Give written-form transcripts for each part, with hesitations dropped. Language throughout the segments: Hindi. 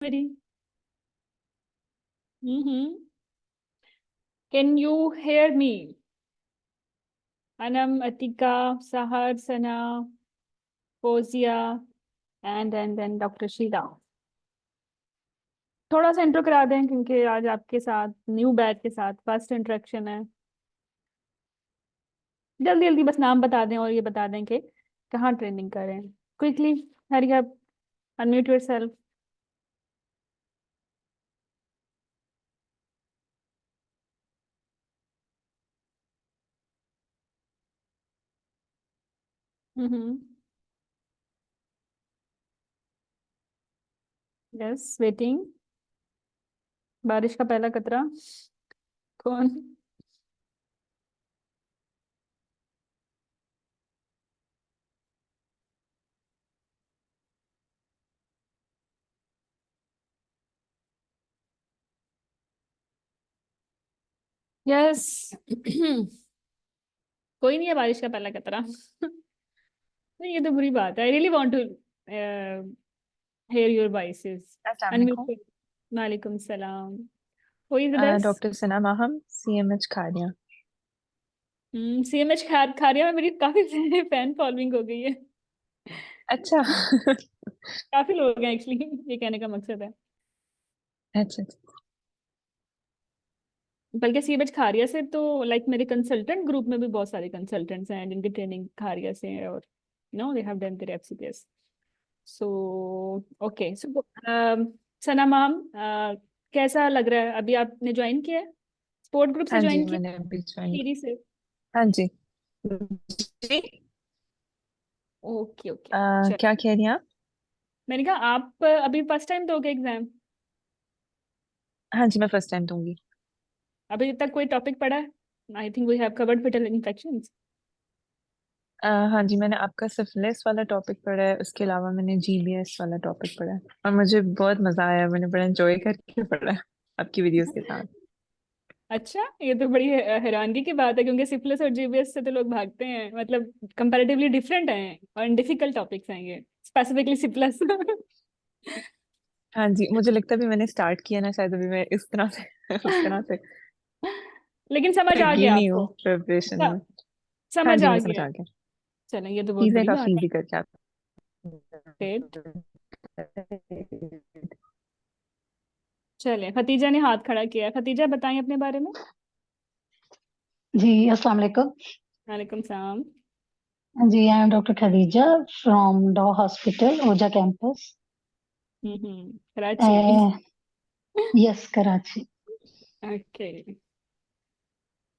Very. Mm-hmm. Can you hear me? Anam, Atika, Sahar, Sana, Fozia, and then Dr. Sheila. थोड़ा सा इंट्रो करा दें क्योंकि आज आपके साथ न्यू बैच के साथ फर्स्ट इंटरेक्शन है। जल्दी जल्दी बस नाम बता दें और ये बता दें कि कहाँ ट्रेनिंग कर रहे हैं। Quickly, hurry up, unmute yourself. Hmm. Yes, waiting. बारिश का पहला कतरा कौन? यस। कोई नहीं है बारिश का पहला कतरा। नहीं, ये तो बुरी बात है। I really want to hear your voices. अस्सलाम वालेकुम। Unmute. Walaikum salam. Who is this? Doctor Sana Maham, CMH Kharia. CMH खारिया में मेरी काफी फैन फॉलोइंग हो गई है। अच्छा। काफी लोग हैं एक्चुअली, ये कहने का मकसद है। अच्छा। बल्कि CMH खारिया से तो लाइक मेरे कंसल्टेंट ग्रुप में भी बहुत सारे कंसल्टेंट्स हैं जिनकी ट्रेनिंग खारिया से है और they have done their FCPS। So okay, so Sana ma'am, कैसा लग रहा है? अभी आपने ज्वाइन किया है? स्पोर्ट ग्रुप से हाँ जी, ज्वाइन किया? मैंने अभी ज्वाइन। सीरीज से? हाँ जी जी। Okay okay. क्या कह रही हैं आप? मैंने कहा आप अभी फर्स्ट टाइम दोगे एग्जाम? हाँ जी, मैं फर्स्ट टाइम दूंगी। अभी तक कोई टॉपिक पढ़ा है? I think we have covered fetal infections. हाँ जी, मैंने आपका सिफिलिस वाला टॉपिक पढ़ा है, उसके अलावा मैंने GBS वाला टॉपिक पढ़ा है और मुझे बहुत मजा आया। मैंने बड़ा एंजॉय करके पढ़ा है आपकी वीडियोस के साथ। अच्छा, ये तो बड़ी हैरानगी की बात है क्योंकि सिफिलिस और GBS से तो लोग भागते हैं। मतलब कंपैरेटिवली डिफरेंट हैं और डिफिकल्ट टॉपिक्स हैं ये, स्पेसिफिकली सिफिलिस। हाँ जी, मुझे लगता है अभी मैंने स्टार्ट किया ना, शायद अभी मैं इस तरह से उस तरह से लेकिन समझ आ लगी गया नहीं आपको? हूँ प्रिपरेशन अच्छा, में। हाँ समझ जी, आ मुझे समझ गया। आ गया। चलें, ये तो बहुत चीजें बड़ी काफी बात इजी करके आप। है। चलें, खतीजा ने हाथ खड़ा किया है। खतीजा, बताएं अपने बारे में। जी अस्सलाम वालेकुम। वालेकुम सलाम। जी I am doctor Khadija from Dow hospital Ojha campus, Karachi. Yes Karachi. Okay,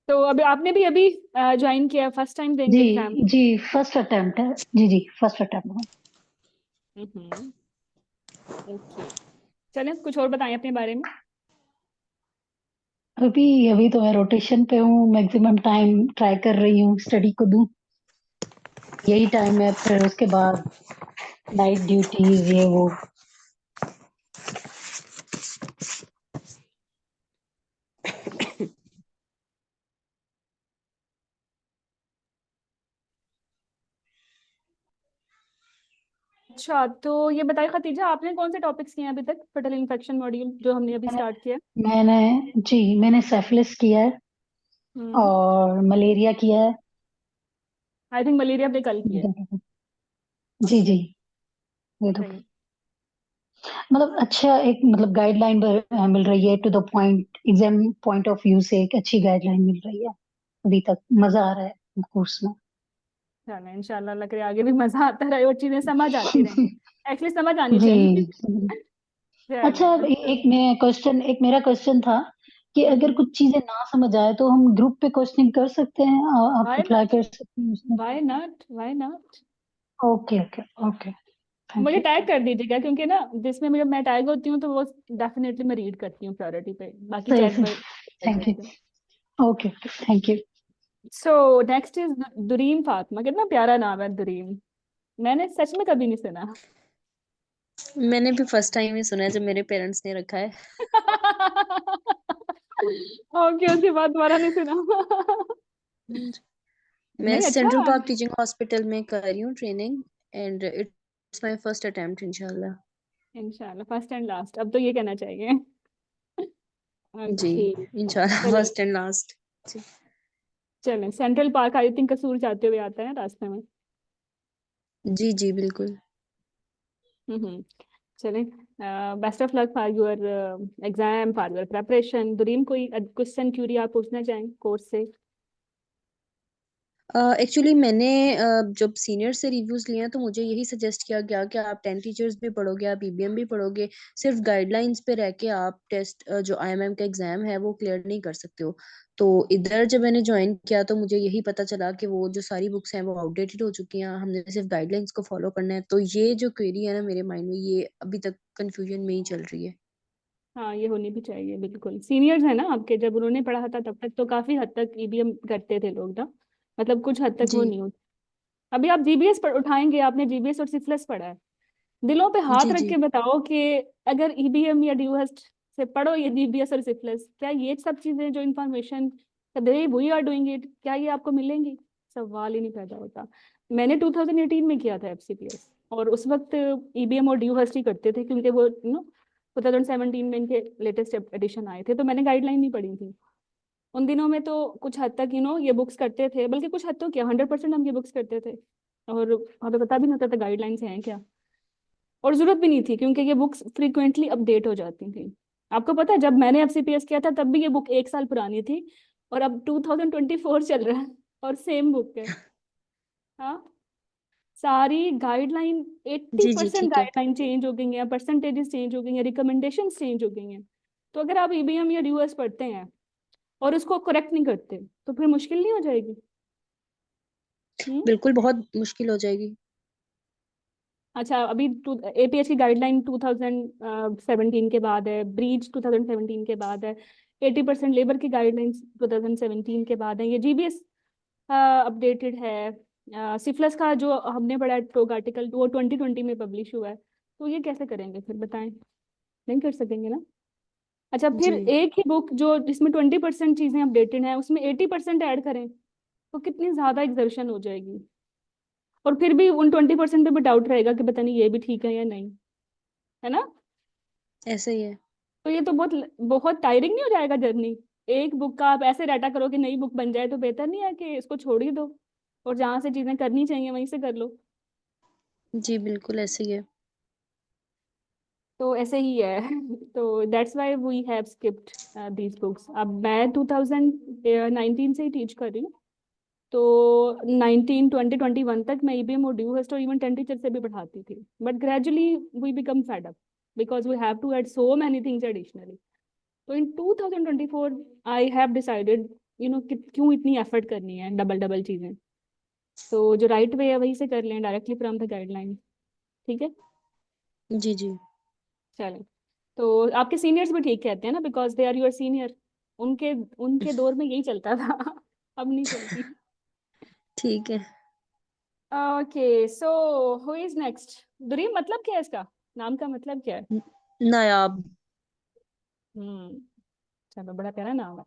तो अभी आपने भी अभी ज्वाइन किया, फर्स्ट टाइम देंगे जी एग्जाम? जी फर्स्ट अटेम्प्ट है। जी जी फर्स्ट अटेम्प्ट। ओके, चलें कुछ और बताएं अपने बारे में। अभी अभी तो मैं रोटेशन पे हूँ, मैक्सिमम टाइम ट्राई कर रही हूँ स्टडी को दूं, यही टाइम है। फिर उसके बाद नाइट ड्यूटीज ये वो। अच्छा, तो ये बताइए खतीजा, आपने कौन से टॉपिक्स किए हैं अभी तक फटल इन्फेक्शन मॉड्यूल जो हमने अभी स्टार्ट किया? मैंने सेफिलिस किया है और मलेरिया किया है। आई थिंक मलेरिया आपने कल किया है। जी जी, ये तो सही। मतलब अच्छा एक मतलब गाइडलाइन मिल रही है to the point, exam point of view से एक अच्छी गाइडलाइन मिल रही है। अभी तक मजा आ रहा है कोर्स में। चलें, इंशाल्लाह अल्लाह करे आगे भी मजा आता रहे और चीजें समझ आती रहें। एक्चुअली समझ आनी चाहिए। जी अच्छा, चलें, अच्छा। एक मेरा क्वेश्चन था कि अगर कुछ चीजें ना समझ आए तो हम ग्रुप पे क्वेश्चनिंग कर सकते हैं, आप वाई रिप्लाई कर सकते हैं उसमें। Why not, why not? Okay okay okay, thank मुझे यू। टैग कर दीजिएगा क्योंकि ना जिसमें मुझे मैं टैग होती हूँ तो वो डेफिनेटली मैं रीड करती हूँ प्रायोरिटी पे, बाकी सही चैट सही, पर कर थैंक यू। देती हूँ। Okay okay, thank you. So next is Dureem Fatima. कितना प्यारा नाम है दुरीम, मैंने सच में कभी नहीं सुना। मैंने भी फर्स्ट टाइम ही सुना है जब मेरे पेरेंट्स ने रखा है। ओके, उसके बाद दोबारा नहीं सुना। मैं नहीं, अच्छा। सेंट्रल पार्क टीचिंग हॉस्पिटल में कर रही हूँ training and it's my first attempt इंशाल्लाह। इंशाल्लाह फर्स्ट एंड लास्ट, अब तो ये कहना चाहिए। जी ओके इंशाल्लाह चले, फर्स्ट एंड लास्ट। जी चलें सेंट्रल पार्क आई थिंक कसूर जाते हुए आता है रास्ते में। जी जी बिल्कुल। हम्म। चलें, best of luck for your exam, for your preparation. Dureen कोई क्वेश्चन क्यूरी आप पूछना चाहें कोर्स से? एक्चुअली मैंने जब सीनियर से रिव्यूज लिए हैं तो मुझे यही सजेस्ट किया गया कि आप 10 टीचर्स भी पढ़ोगे, आप ईबीएम भी पढ़ोगे, सिर्फ गाइडलाइंस पे रह के आप टेस्ट जो आईएमएम का एग्जाम है वो क्लियर नहीं कर सकते हो। तो इधर जब मैंने ज्वाइन किया तो मुझे यही पता चला कि वो जो सारी बुक्स हैं वो आउटडेटेड हो चुकी हैं, हमने सिर्फ गाइडलाइंस को फॉलो करना है। तो ये जो क्वेरी है ना मेरे माइंड में, ये अभी तक कंफ्यूजन में ही चल रही है। हाँ ये होनी भी चाहिए बिल्कुल। सीनियर्स है ना आपके, जब उन्होंने पढ़ा था तब तक तो काफी हद तक ईबीएम करते थे लोग ना, मतलब कुछ हद तक वो जी नहीं होती। अभी आप जीबीएस पर उठाएंगे, आपने जीबीएस और सिफिलिस पढ़ा है, दिलों पे हाथ जी रख जी। के बताओ कि अगर ईबीएम या ड्यूहस्ट से पढ़ो ये जीबीएस और सिफिलिस, क्या ये सब चीजें जो information we are doing it, क्या ये आपको मिलेंगी? सवाल ही नहीं पैदा होता। मैंने 2018 में किया था एफसीपीएस, और उस वक्त ईबीएम और ड्यूहस्ट ही करते थे, क्योंकि वो 2017 में इनके लेटेस्ट एडिशन आए थे, तो मैंने गाइडलाइन नहीं पढ़ी थी उन दिनों में। तो कुछ हद तक ये बुक्स करते थे, बल्कि कुछ हद तो क्या 100% हम ये बुक्स करते थे, और हमें पता भी नहीं होता था गाइडलाइंस हैं क्या, और जरूरत भी नहीं थी क्योंकि ये बुक्स फ्रीक्वेंटली अपडेट हो जाती थी। आपको पता है जब मैंने एफसीपीएस किया था तब भी ये बुक 1 साल पुरानी थी, और अब 2024 चल रहा है और सेम बुक है। हाँ, सारी गाइडलाइन, एट्टी जी जी परसेंट ठीक है। गाइडलाइन चेंज हो गई हैं, परसेंटेजेस चेंज हो गई हैं, रिकमेंडेशन चेंज हो गई हैं। तो अगर आप ईबीएम या ड्यूएस पढ़ते हैं और उसको करेक्ट नहीं करते तो फिर मुश्किल नहीं हो जाएगी? हम्म। बिल्कुल बहुत मुश्किल हो जाएगी। अच्छा, अभी एपीएच की गाइडलाइन 2017 के बाद है, ब्रीच 2017 के बाद है, 80% लेबर की गाइडलाइंस 2017 के बाद है, ये जीबीएस अपडेटेड है। सिफिलिस का जो हमने पढ़ा प्रोग आर्टिकल वो 2020 में पब्लिश हुआ है, तो ये कैसे करेंगे फिर बताएं? नहीं कर सकेंगे ना। अच्छा, फिर जी एक ही बुक जो जिसमें 20% चीजें अपडेटेड हैं उसमें 80% ऐड करें, तो कितनी ज्यादा एग्जर्शन हो जाएगी, और फिर भी उन 20% पे भी डाउट रहेगा कि पता नहीं ये भी ठीक है या नहीं, है ना? ऐसा ही है। तो ये तो बहुत बहुत टायरिंग नहीं हो जाएगा जर्नी? एक बुक का आप ऐसे डाटा करो कि नई बुक बन जाए, तो बेहतर नहीं है कि इसको छोड़ ही दो और जहां से चीजें करनी चाहिए वहीं से कर लो? जी बिल्कुल ऐसे ही है। तो ऐसे ही है। तो that's why we have skipped these books. अब मैं 2019 से ही टीच कर रही हूँ, तो 2021 तक मैं ईबीएम और ड्यूहस्ट और इवन 10 टीचर से भी पढ़ाती थी, but gradually we become fed up because we have to add so many things additionally. तो इन 2024 आई हैव डिसाइडेड कि क्यों इतनी एफर्ट करनी है, डबल डबल चीजें, तो जो राइट वे है वही से कर लें डायरेक्टली फ्रॉम द गाइडलाइन। ठीक है, जी जी चलें। तो आपके सीनियर्स भी ठीक कहते हैं ना, because they are your senior. उनके उनके दौर में यही चलता था। अब नहीं चलती। ठीक है। Okay so who is next? Dureem, मतलब क्या है इसका, नाम का मतलब क्या है? नायाब। हम्म, चलो बड़ा प्यारा नाम है।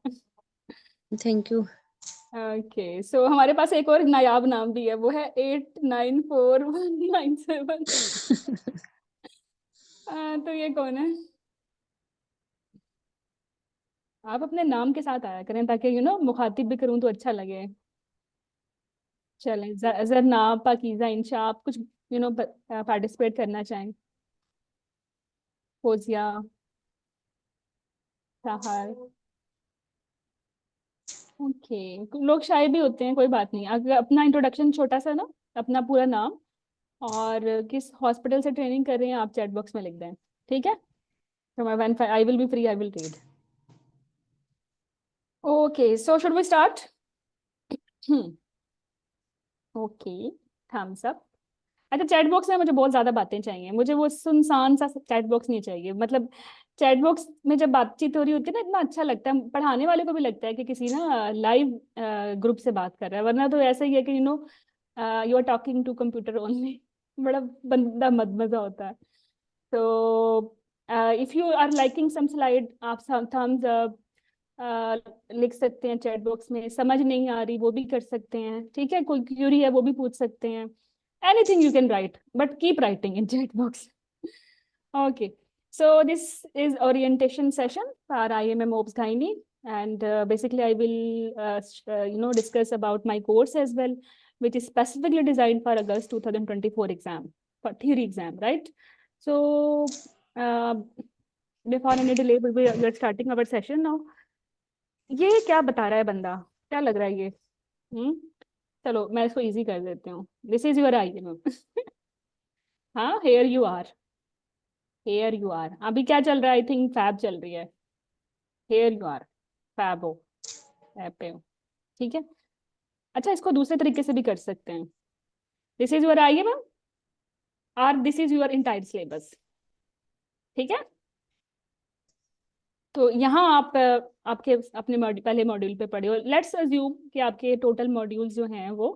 Thank you. ओके सो हमारे पास एक और नायाब नाम भी है, वो है 894197। तो ये कौन है? आप अपने नाम के साथ आया करें ताकि मुखातिब भी करूं तो अच्छा लगे। चलें, जरनाब, पाकीज़ा, इंशा, आप कुछ पार्टिसिपेट करना चाहें? फोजिया, साहर। ओके, लोग शाये भी होते हैं, कोई बात नहीं। अगर अपना इंट्रोडक्शन छोटा सा ना, अपना पूरा नाम और किस हॉस्पिटल से ट्रेनिंग कर रहे हैं आप चैट बॉक्स में लिख दें, ठीक है? तो मैं when I will be free I will read. Okay so should we start? Okay, thumbs up. अच्छा, चैट बॉक्स में मुझे बहुत ज्यादा बातें चाहिए, मुझे वो सुनसान सा चैट बॉक्स नहीं चाहिए। मतलब चैट बॉक्स में जब बातचीत हो रही होती है ना, इतना अच्छा लगता है, पढ़ाने वाले को भी लगता है कि किसी ना लाइव ग्रुप से बात कर रहा है, वरना तो ऐसा ही है कि you are talking to computer only. बड़ा बंदा मत मजा होता है। तो if you are liking some slide, आप थम्स अप लिख सकते हैं चैट बॉक्स में। समझ नहीं आ रही वो भी कर सकते हैं, ठीक है? कोई क्यूरी है वो भी पूछ सकते हैं। Anything you can write, but keep writing in chat box. Okay, so this is orientation session for IMM OBS Gynae, and basically I will discuss about my course as well, which is specifically designed for August 2024 exam, for theory exam, right? So before any delay, we are starting our session now. ये क्या बता रहा है बंदा, क्या लग रहा है ये? चलो मैं इसको इजी कर देती हूँ. This is your IMM. हाँ, here you are. Here you are. अभी क्या चल रहा है? आई थिंक फैब चल रही है. Here you are. फैब हो, ऐप पे हो, ठीक है. अच्छा, इसको दूसरे तरीके से भी कर सकते हैं. दिस इज योर IMM और this is your entire syllabus, ठीक है. तो यहाँ आप आपके अपने पहले मॉड्यूल पे पढ़े हो. लेट्स अज्यूम कि आपके टोटल मॉड्यूल्स जो हैं वो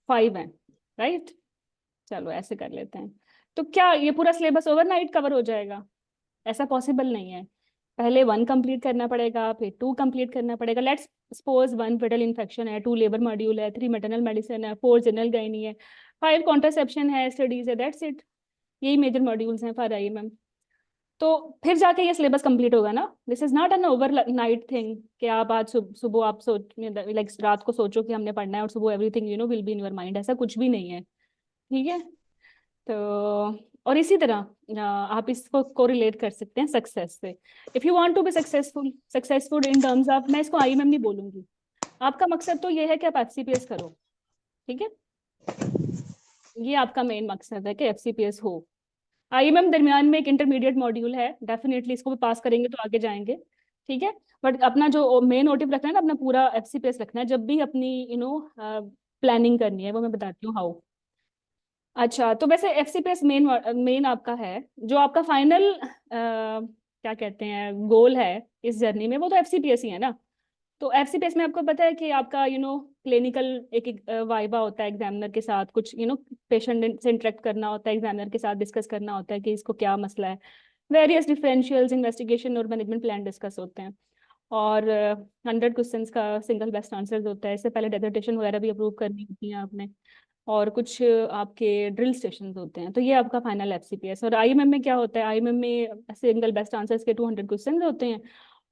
5 हैं, राइट. चलो ऐसे कर लेते हैं. तो क्या ये पूरा सिलेबस ओवरनाइट कवर हो जाएगा? ऐसा पॉसिबल नहीं है. पहले 1 कंप्लीट करना पड़ेगा, फिर 2 कंप्लीट करना पड़ेगा. लेट्स सपोज 1 फेटल इन्फेक्शन है, 2 लेबर मॉड्यूल है, 3 मैटरनल मेडिसिन है, 4 जनरल गायनी है, 5 कॉन्ट्रासेप्शन है, स्टडीज है. That's it. यही मेजर मॉड्यूल्स हैं फॉर IMM. तो फिर जाके ये सिलेबस कंप्लीट होगा ना. This is not an overnight thing कि आप आज सुबह आप सोच लाइक रात को सोचो कि हमने पढ़ना है और सुबह everything will be in your mind. ऐसा कुछ भी नहीं है, ठीक है. तो और इसी तरह आप इसको कोरिलेट कर सकते हैं सक्सेस से. If you want to be successful in terms of, मैं इसको IMM नहीं बोलूंगी. आपका मकसद तो ये है कि आप FCPS करो, ठीक है. ये आपका मेन मकसद है कि FCPS हो. IMM दरमियान में एक इंटरमीडिएट मॉड्यूल है, डेफिनेटली इसको भी पास करेंगे तो आगे जाएंगे, ठीक है. बट अपना जो मेन मोटिव रखना है ना, अपना पूरा FCPS रखना है जब भी अपनी प्लानिंग करनी है. वो मैं बताती हूँ हाउ. अच्छा, तो वैसे FCPS मेन आपका है. जो आपका फाइनल क्या कहते हैं गोल है इस जर्नी में, वो तो FCPS ही है ना. तो FCPS में आपको पता है कि आपका क्लिनिकल एक वाइवा होता है एग्जामिनर के साथ, कुछ पेशेंट से इंटरेक्ट करना होता है, एग्जामिनर के साथ डिस्कस करना होता है कि इसको क्या मसला है. वेरियस डिफरेंशियल्स, इन्वेस्टिगेशन और मैनेजमेंट प्लान डिस्कस होते हैं. और 100 क्वेश्चंस का सिंगल बेस्ट आंसर्स होता है. इससे पहले डेजर्टेशन वगैरह भी अप्रूव करनी होती है आपने. और कुछ आपके ड्रिल स्टेशन होते हैं. तो ये आपका फाइनल FCPS. और IMM में क्या होता है? IMM में सिंगल बेस्ट आंसर्स के 200 क्वेश्चन होते हैं,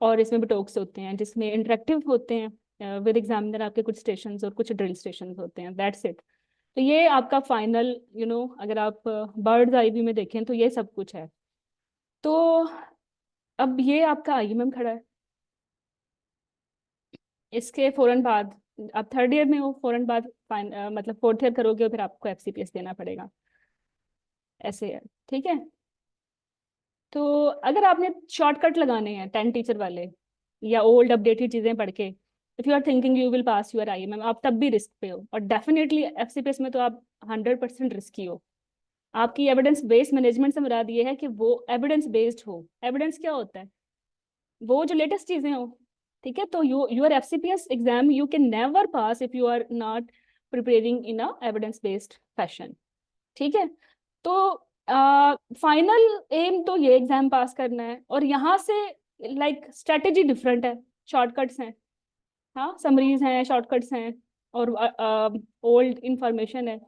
और इसमें भी टॉक्स होते हैं जिसमें इंटरेक्टिव होते हैं विद एग्जामिनर. आपके कुछ स्टेशंस और कुछ ड्रिल स्टेशंस होते हैं. That's it. तो ये आपका फाइनल अगर आप बर्ड्स आई व्यू में देखें तो ये सब कुछ है. तो अब ये आपका IMM खड़ा है. इसके फौरन बाद आप 3rd ईयर में हो, फौरन बाद मतलब 4th ईयर करोगे और फिर आपको FCPS देना पड़ेगा. ऐसे है, ठीक है. तो अगर आपने शॉर्टकट लगाने हैं 10 टीचर वाले या ओल्ड अपडेटेड चीजें पढ़ के, if you are thinking you will pass your IMM, आप तब भी रिस्क पे हो. और डेफिनेटली FCPS में तो आप 100% रिस्की हो. आपकी एविडेंस बेस्ड मैनेजमेंट से मुराद ये है कि वो एविडेंस बेस्ड हो. एविडेंस क्या होता है? वो जो लेटेस्ट चीजें हो, ठीक है. तो your FCPS exam you can never pass if you are not preparing in a evidence based fashion, ठीक है. तो फाइनल एम तो ये एग्जाम पास करना है. और यहाँ से लाइक स्ट्रेटेजी डिफरेंट है. शॉर्टकट्स हैं, हाँ, समरीज हैं, शॉर्टकट्स हैं, और ओल्ड इंफॉर्मेशन है.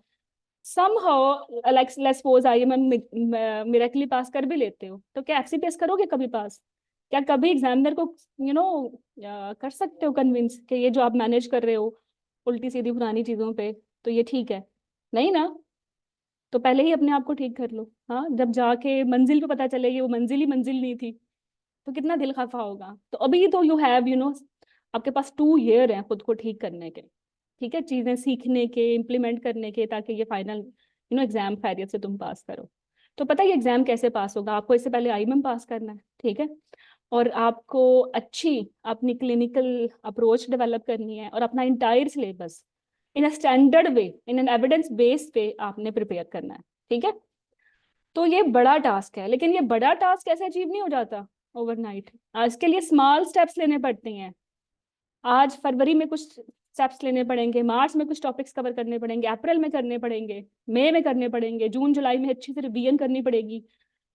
somehow like let's suppose IMM मिरेकली पास कर भी लेते हो, तो क्या FCPS करोगे कभी पास? क्या कभी एग्जामिनर को कर सकते हो कन्विंस कि ये जो आप मैनेज कर रहे हो उल्टी सीधी पुरानी चीजों पे, तो ये ठीक है? नहीं ना. तो पहले ही अपने आप को ठीक कर लो. हाँ, जब जाके मंजिल पे पता चलेगी वो मंजिल ही मंजिल नहीं थी, तो कितना दिल खफा होगा. तो अभी तो यू हैव आपके पास 2 ईयर है खुद को ठीक करने के, ठीक है, चीजें सीखने के, इम्प्लीमेंट करने के, ताकि ये फाइनल एग्जाम खैरियत से तुम पास करो. तो पता है ये एग्जाम कैसे पास होगा? आपको इससे पहले IMM पास करना है, ठीक है. और आपको अच्छी अपनी क्लिनिकल अप्रोच डेवलप करनी है, और अपना entire syllabus in a standard way, in an evidence based way आपने प्रिपेयर करना है, ठीक है. तो ये बड़ा टास्क है, लेकिन ये बड़ा टास्क ऐसे अचीव नहीं हो जाता ओवरनाइट. इसके लिए स्मॉल स्टेप्स लेने पड़ते हैं. आज फरवरी में कुछ स्टेप्स लेने पड़ेंगे, मार्च में कुछ टॉपिक्स कवर करने पड़ेंगे, अप्रैल में करने पड़ेंगे, मई में करने पड़ेंगे, जून जुलाई में अच्छी से रिवीजन करनी पड़ेगी,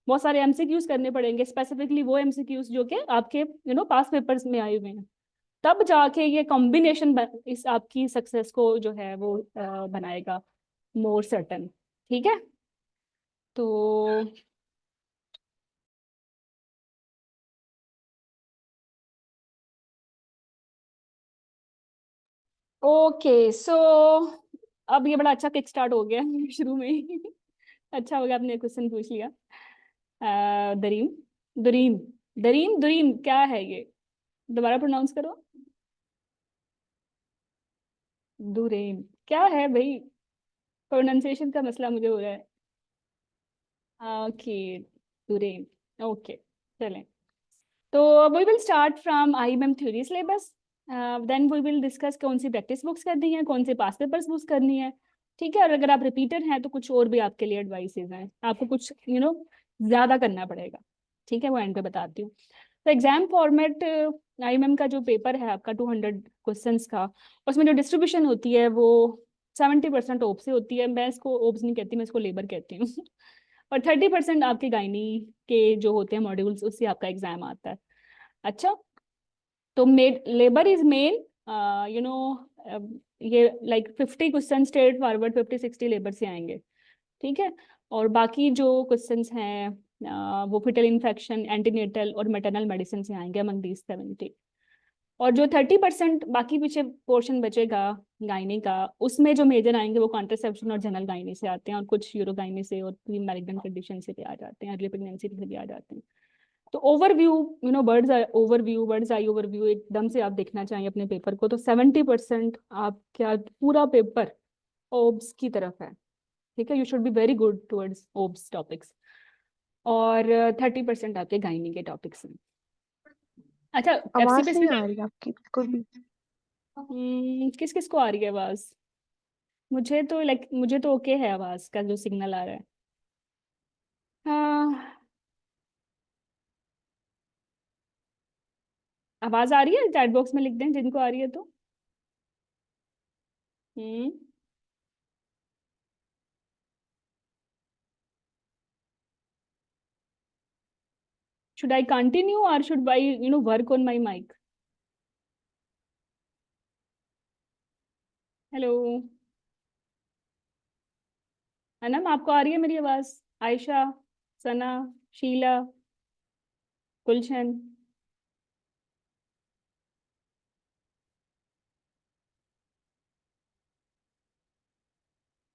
बहुत सारे MCQs करने पड़ेंगे, स्पेसिफिकली वो MCQs जो कि आपके पास पेपर्स में आए हुए हैं. तब जाके ये कॉम्बिनेशन इस आपकी सक्सेस को जो है वो बनाएगा मोर सर्टन, ठीक है. तो ओके सो अब ये बड़ा अच्छा किक स्टार्ट हो गया शुरू में ही अच्छा हो गया आपने क्वेश्चन पूछ लिया। दरीम दुरीन दरीन दुरीन क्या है ये, दोबारा प्रोनाउंस करो। दुरेन क्या है भाई, प्रोनाउंसिएशन का मसला मुझे हो रहा है। ओके दुरेन ओके चलें। तो we will start from IMM theory syllabus, then we will discuss कौन सी प्रैक्टिस बुक्स करनी है, कौन से पास पेपर्स बुक्स करनी है। ठीक है, और अगर आप रिपीटर हैं तो कुछ और भी आपके लिए एडवाइसेज हैं, आपको कुछ ज़्यादा करना पड़ेगा। ठीक है, वो एंड पे बताती हूँ। तो एग्जाम फॉर्मेट आईएमएम का जो पेपर है आपका 200 क्वेश्चंस का, उसमें जो डिस्ट्रीब्यूशन होती है वो 70% ओप से होती है। मैं इसको ओप्स नहीं कहती, मैं इसको लेबर कहती हूँ और 30% आपके गायनी के जो होते हैं मॉड्यूल्स, उससे आपका एग्जाम आता है। अच्छा, तो labour is main, you know ये like 50 question straightforward, 50-60 labour से आएंगे। ठीक है, और बाकी जो क्वेश्चंस हैं वो फिटल इन्फेक्शन, एंटीनेटल और मैटरनल मेडिसिन से आएंगे अमंग दीज 70। और जो 30% बाकी पीछे पोर्शन बचेगा गायनी का, उसमें जो मेजर आएंगे वो कॉन्ट्रासेप्शन और जनरल गायनी से आते हैं, और कुछ यूरो गायनी से और प्री मैरिगन कंडीशन से भी आ जाते हैं, अर्ली प्रेगनेंसी से भी आ जाते हैं। तो ओवरव्यू, बर्ड्स आई ओवरव्यू एकदम से आप देखना चाहिए अपने पेपर को, तो 70% आप क्या पूरा पेपर ओब्स की तरफ है। ठीक है, you should be very good towards obs topics, और 30% आपके गायनी के टॉपिक्स हैं। अच्छा, आवाज एफसीपीएस नहीं में आ रही आपकी बिल्कुल भी। किस किस को आ रही है आवाज? मुझे तो ओके है आवाज का जो सिग्नल आ रहा है। हाँ, आवाज आ रही है, चैट बॉक्स में लिख दें जिनको आ रही है तो। हम्म should I continue or should I work on my mic? Hello Anam, आपको आ रही है मेरी आवाज? आयशा, सना, शीला, गुलशन।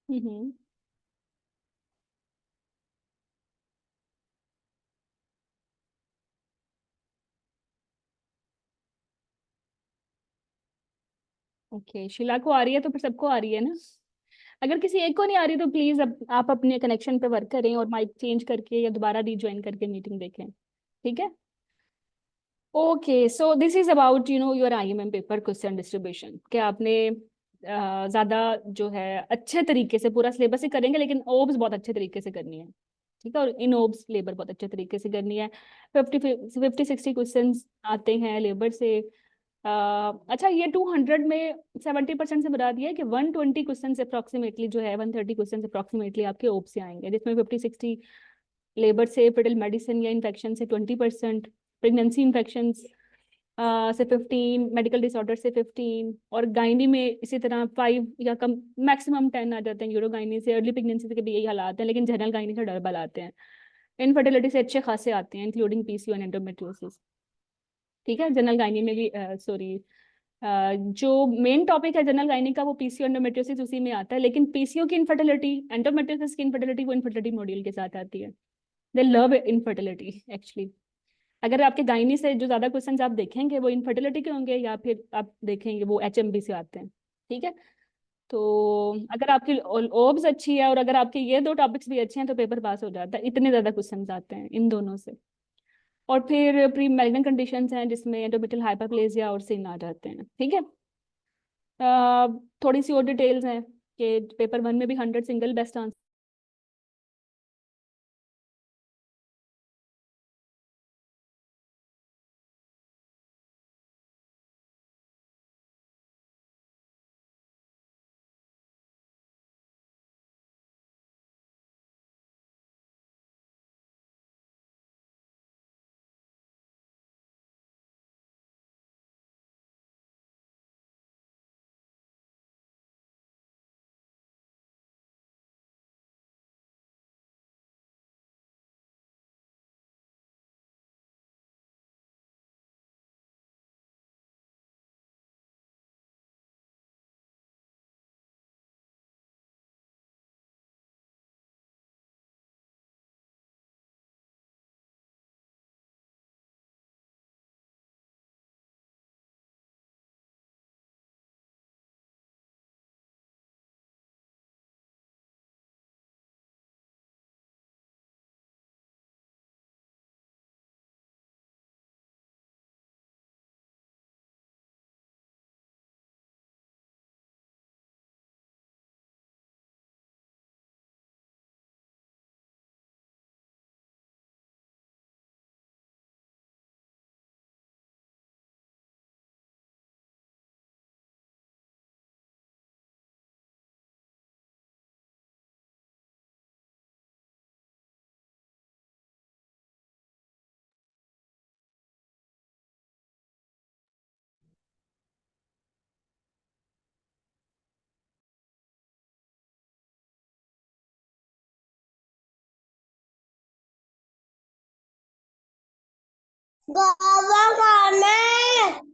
हम्म ओके, शीला को आ रही है तो फिर सबको आ रही है ना। अगर किसी एक को नहीं आ रही तो प्लीज आप अपने कनेक्शन पे वर्क करें और माइक चेंज करके या दोबारा रीज्वाइन करके मीटिंग देखें। ठीक है, okay so this is about your IMM paper question distribution, कि आपने ज़्यादा जो है अच्छे तरीके से पूरा सिलेबस ही करेंगे, लेकिन ओब्स बहुत अच्छे तरीके से करनी है। ठीक है, और इन ओब्स लेबर बहुत अच्छे तरीके से करनी है। 50-60 क्वेश्चन आते हैं लेबर से। अच्छा, ये 200 में 70% से बता दिया है कि 120 क्वेश्चन अप्रॉक्सीमेटली जो है, 130 क्वेश्चन अप्रॉक्सीमेटली आपके ओप से आएंगे, जिसमें 50-60 लेबर से, फिटल मेडिसिन या इन्फेक्शन से 20%, प्रेगनेंसी इन्फेक्शन से 15, मेडिकल डिसऑर्डर से 15, और गायनी में इसी तरह 5 या कम मैक्सिमम 10 आ जाते हैं। यूरो गायनी से, अर्ली प्रेगनेंसी के भी यही हालात हैं, लेकिन जनरल गायनी से डबल आते हैं। इनफर्टिलिटी से अच्छे खासे आते हैं, इंक्लूडिंग पीसीओ एंड एंडोमेट्रियोसिस। ठीक है, जनरल गायनी में भी सॉरी, जो मेन टॉपिक है जनरल गायनी का वो पीसीओ एंडोमेट्रियोसिस उसी में आता है, लेकिन पीसीओ की इनफर्टिलिटी, एंडोमेट्रियोसिस की इनफर्टिलिटी वो इनफर्टिलिटी मॉड्यूल के साथ आती है। दे लव इनफर्टिलिटी एक्चुअली। अगर आपके गायनी से जो ज्यादा क्वेश्चंस आप देखेंगे वो इनफर्टिलिटी के होंगे, या फिर आप देखेंगे वो एचएमबी से आते हैं। ठीक है, तो अगर आपकी ओब्स अच्छी है और अगर आपके ये दो टॉपिक्स भी अच्छे हैं तो पेपर पास हो जाता है, इतने ज्यादा क्वेश्चंस आते हैं इन दोनों से। और फिर प्री मैरिगनल कंडीशंस हैं जिसमें एंडोमेट्रियल हाइपरप्लेजिया और सिन आ जाते हैं। ठीक है, थोड़ी सी और डिटेल्स हैं कि पेपर 1 में भी 100 सिंगल बेस्ट आंसर गावा खाना है।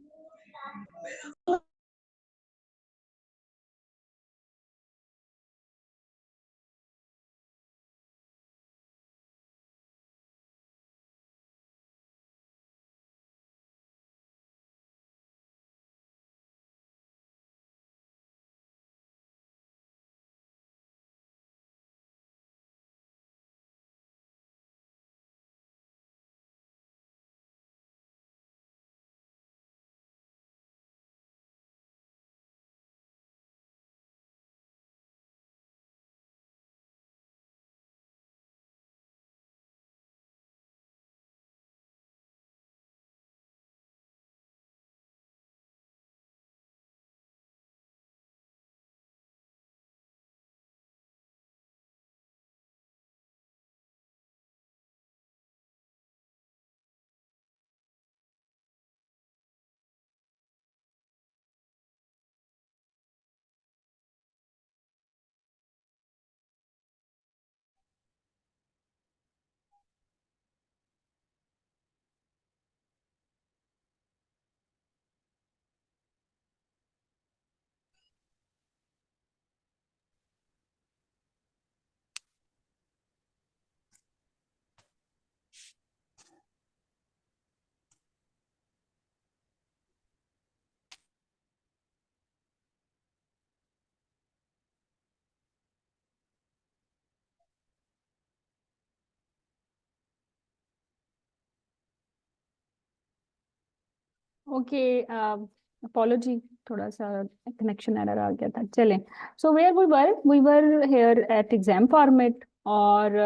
ओके, अपोलॉजी, थोड़ा सा कनेक्शन एरर आ गया था। चलें, so where we were here at exam format, और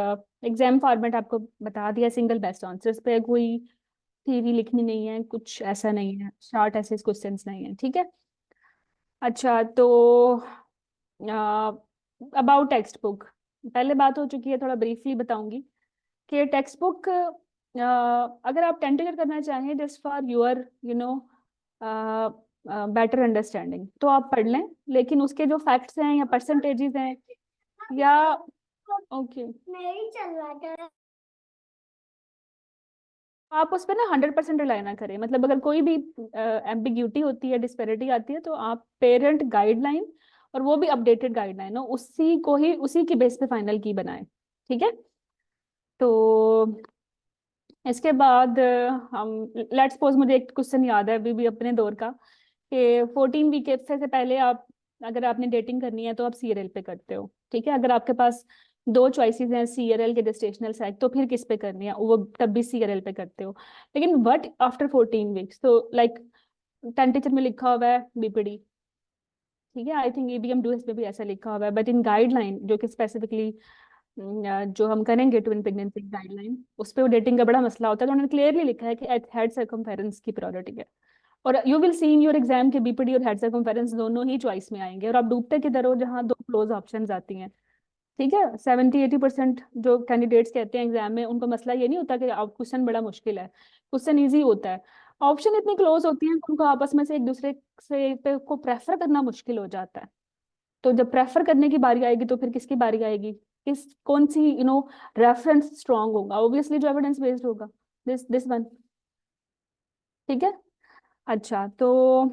एग्जाम फॉर्मेट आपको बता दिया, सिंगल बेस्ट आंसर्स पे, कोई थ्योरी लिखनी नहीं है, कुछ ऐसा नहीं है, शॉर्ट ऐसे क्वेश्चंस नहीं है, ठीक है। अच्छा, तो अबाउट टेक्स्ट बुक पहले बात हो चुकी है, थोड़ा ब्रीफली बताऊंगी कि टेक्स्ट बुक अगर आप टेंटेटिव करना चाहें just for your better understanding तो आप पढ़ लें, लेकिन उसके जो फैक्ट्स हैं या परसेंटेजेस हैं या ओके नहीं चल रहा था। आप उस पर ना 100% रिलाई ना करें। मतलब अगर कोई भी एम्बिग्यूटी होती है, डिस्पेरिटी आती है, तो आप पेरेंट गाइडलाइन, और वो भी अपडेटेड गाइडलाइन हो, उसी को ही उसी की बेस पे फाइनल की बनाएं, ठीक है। तो इसके बाद हम लेट्स सपोज, मुझे एक क्वेश्चन याद है अभी भी अपने दौर का, कि 14 वीक से पहले आप, अगर आपने डेटिंग करनी है तो आप सीरियल पे करते हो, ठीक है। अगर आपके पास दो चॉइसेस हैं, सीरियल के जेस्टेशनल साइड, तो फिर किस पे करनी है, वो तब भी सीरियल पे करते हो। लेकिन बट आफ्टर 14 वीक्स, तो लाइक टेंटेचर में लिखा हुआ है बीपीडी, ठीक है। आई थिंक ईबीएम डूएस में भी ऐसा लिखा हुआ है, बट इन गाइडलाइन जो कि स्पेसिफिकली जो हम करेंगे ट्विन प्रेगनेंसी गाइडलाइन, उस पर डेटिंग का बड़ा मसला होता है, तो उन्होंने क्लियरली लिखा है कि हेड सर्कमफेरेंस की प्रायोरिटी है। और you will see in your exam के बीपीडी और हेड सर्कमफेरेंस दोनों ही चॉइस में आएंगे, और आप डूबते किधर हो, जहाँ दो क्लोज ऑप्शंस आती हैं, ठीक है। 70-80% जो कैंडिडेट्स कहते हैं एग्जाम में, उनको मसला ये नहीं होता कि क्वेश्चन बड़ा मुश्किल है, क्वेश्चन ईजी होता है। ऑप्शन इतनी क्लोज होती हैं कि उनको आपस में से एक दूसरे से पे को प्रेफर करना मुश्किल हो जाता है। तो जब प्रेफर करने की बारी आएगी, तो फिर किसकी बारी आएगी, किस कौन सी रेफरेंस स्ट्रांग होगा, ऑब्वियसली जो एविडेंस बेस्ड होगा, दिस वन, ठीक है। अच्छा, तो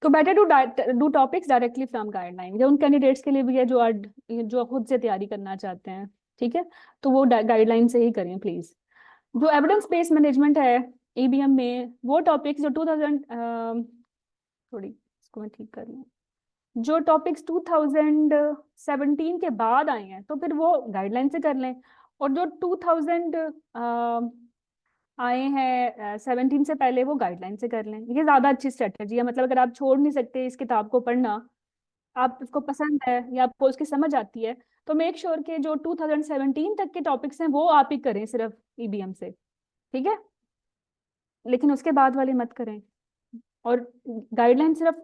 better do topics directly from guideline, ये उन कैंडिडेट्स के लिए भी है जो खुद से तैयारी करना चाहते हैं, ठीक है। तो वो गाइडलाइन से ही करें प्लीज। जो एविडेंस बेस्ड मैनेजमेंट है ईबीएम में, वो टॉपिक्स जो 2000, थोड़ी इसको मैं ठीक कर लूँ, जो टॉपिक्स 2017 के बाद आए हैं, तो फिर वो गाइडलाइन से कर लें। और जो 2000 आए हैं 17 से पहले, वो गाइडलाइन से कर लें। ये ज्यादा अच्छी स्ट्रेटजी है। मतलब अगर आप छोड़ नहीं सकते इस किताब को पढ़ना, आप उसको पसंद है या आपको उसकी समझ आती है, तो मेक श्योर के जो 2017 तक के टॉपिक्स हैं वो आप ही करें सिर्फ ईबीएम से, ठीक है। लेकिन उसके बाद वाले मत करें। और गाइडलाइन सिर्फ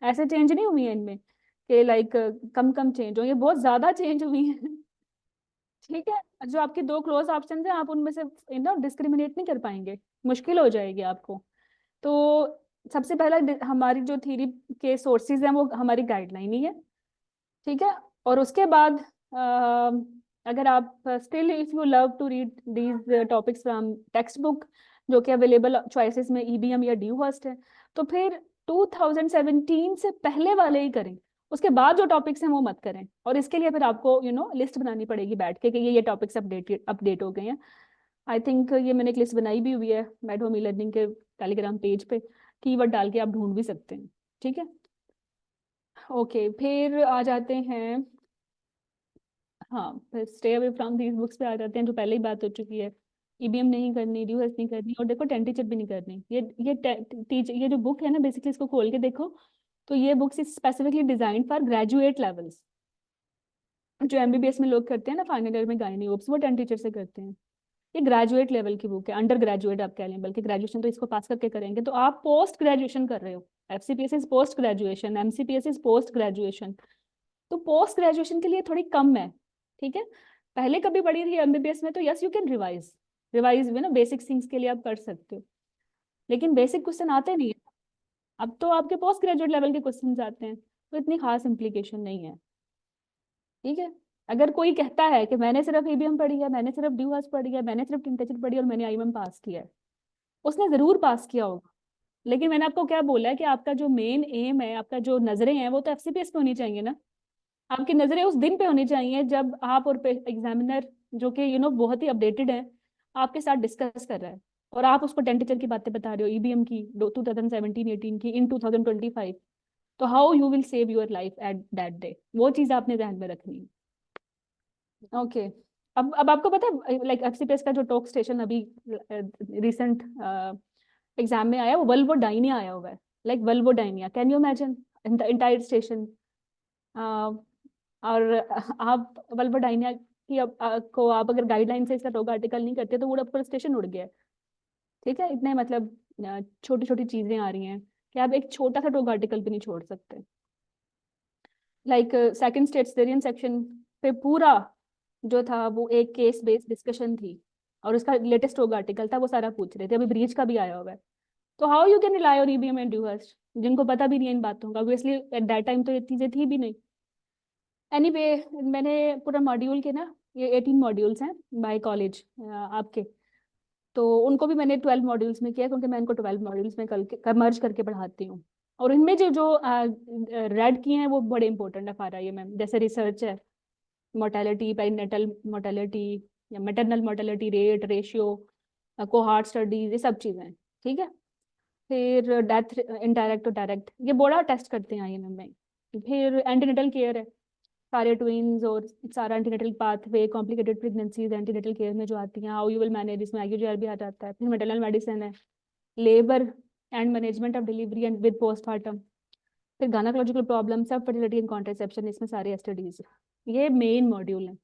ऐसे चेंज नहीं हुई है इनमें कि लाइक कम कम चेंज हो, ये बहुत ज्यादा चेंज हुई है, ठीक है। जो आपके दो क्लोज ऑप्शन हैं, आप उनमें से डिस्क्रिमिनेट नहीं कर पाएंगे, मुश्किल हो जाएगी आपको। तो सबसे पहला हमारी जो थ्योरी के सोर्सेज हैं वो हमारी गाइडलाइन ही है, ठीक है। और उसके बाद अगर आप still if you love to read these topics from textbook जो कि अवेलेबल चॉइसेस में ईबीएम या ड्यूहर्स्ट है, तो फिर 2017 से पहले वाले ही करें, उसके बाद जो टॉपिक्स हैं वो मत करें। और इसके लिए फिर आपको लिस्ट बनानी पड़ेगी बैठ के कि ये टॉपिक्स अपडेट हो गए हैं। आई थिंक ये मैंने एक लिस्ट बनाई भी हुई है मैट होम ई लर्निंग के टेलीग्राम पेज पे, कीवर्ड डाल के आप ढूंढ भी सकते हैं। ठीक है, ओके, फिर आ जाते हैं, हाँ, फिर stay away from these books पे आ जाते हैं, जो पहले ही बात हो चुकी है। ईबीएम नहीं करनी, ड्यूएस नहीं करनी, और देखो 10 टीचर भी नहीं करनी। ये जो बुक है ना, बेसिकली इसको खोल के देखो तो ये books is specifically designed for graduate levels. जो एमबीबीएस में लोग करते हैं ना फाइनल ईयर में गायनी ओप्स, वो 10 टीचर से करते हैं। ये ग्रेजुएट लेवल की बुक है, अंडर ग्रेजुएट आप कह लें, बल्कि ग्रेजुएशन तो इसको पास करके करेंगे। तो आप पोस्ट ग्रेजुएशन कर रहे हो, FCPS is post graduation, MCPS is post graduation. तो पोस्ट ग्रेजुएशन के लिए थोड़ी कम है। ठीक है, पहले कभी पढ़ी थी एमबीबीएस में तो yes you can revise revise में ना, बेसिक थिंग्स के लिए आप कर सकते हो, लेकिन बेसिक क्वेश्चन आते नहीं है। अब तो आपके पोस्ट ग्रेजुएट लेवल के क्वेश्चन आते हैं, तो इतनी खास इंप्लीकेशन नहीं है। ठीक है, अगर कोई कहता है कि मैंने सिर्फ ईबीएम पढ़ी है, मैंने सिर्फ ड्यूहर्स्ट पढ़ी है, मैंने सिर्फ टिंटेचर पढ़ी और मैंने आईएमएम पास किया है, उसने जरूर पास किया होगा। लेकिन मैंने आपको क्या बोला है कि आपका जो मेन एम है, आपका जो नजरें हैं, वो तो एफसीपीएस पे होनी चाहिए ना। आपकी नजरें उस दिन पे होनी चाहिए जब आप और एग्जामिनर, जो कि बहुत ही अपडेटेड है, आपके साथ डिस्कस कर रहा है, और आप उसको टेंटेचर की बातें बता रहे हो, ईबीएम की 2017-18 की, इन 2025। तो how you will save your life at that day, वो चीज आपने ध्यान में रखनी है। ओके, अब आपको पता है लाइक एफसीपीएस का जो टॉक स्टेशन अभी रिसेंट एग्जाम में आया, वो वल्वोडाइनिया आया हुआ है, like vulvodynia, can you imagine the entire station. और आप वल्वोडाइनिया की को आप अगर गाइडलाइन से इसका टॉक आर्टिकल नहीं करते तो वो पूरा स्टेशन उड़ गया है। ठीक है, इतने मतलब छोटी छोटी चीजें आ रही हैं कि आप एक छोटा सा टॉक आर्टिकल भी नहीं छोड़ सकते। लाइक सेकंड स्टेट्सरियन सेक्शन पे पूरा जो था वो एक केस बेस्ड डिस्कशन थी, और उसका लेटेस्ट टॉक आर्टिकल था, वो सारा पूछ रहे थे। अभी ब्रीच का भी आया हुआ है। तो how you can rely on EBM and Dewhurst, जिनको पता भी नहीं है इन बातों का, ऑब्वियसली एट दैट टाइम तो ये चीजें थी भी नहीं। एनीवे मैंने पूरा मॉड्यूल के ना, ये 18 मॉड्यूल्स हैं बाय कॉलेज आपके, तो उनको भी मैंने 12 मॉड्यूल्स में किया, क्योंकि मैं इनको 12 मॉड्यूल्स में मर्ज करके पढ़ाती हूँ। और इनमें जो जो रेड किए हैं वो बड़े इंपॉर्टेंट है फॉर IMM, जैसे रिसर्च है, मोर्टेलिटी, पेरिनेटल मोर्टेलिटी या maternal mortality rate, ratio, cohort studies, ये सब चीज़ें। ठीक है, फिर डेथ इनडायरेक्ट और डायरेक्ट, ये बड़ा टेस्ट करते हैं IMM में। फिर एंटीनेटल केयर है, सारे ट्विंस और सारा antenatal pathway, complicated pregnancies antenatal care में जो आती हैं, हाउ यू विल मैनेज, इसमें IUGR भी आ जाता है। फिर मेटरनल मेडिसिन है, labour and management of delivery and with postmortem. फिर गायनेकोलॉजिकल प्रॉब्लम, सब फर्टिलिटी एंड कॉन्ट्रासेप्शन, इसमें सारे STDs। ये मेन मॉड्यूल है।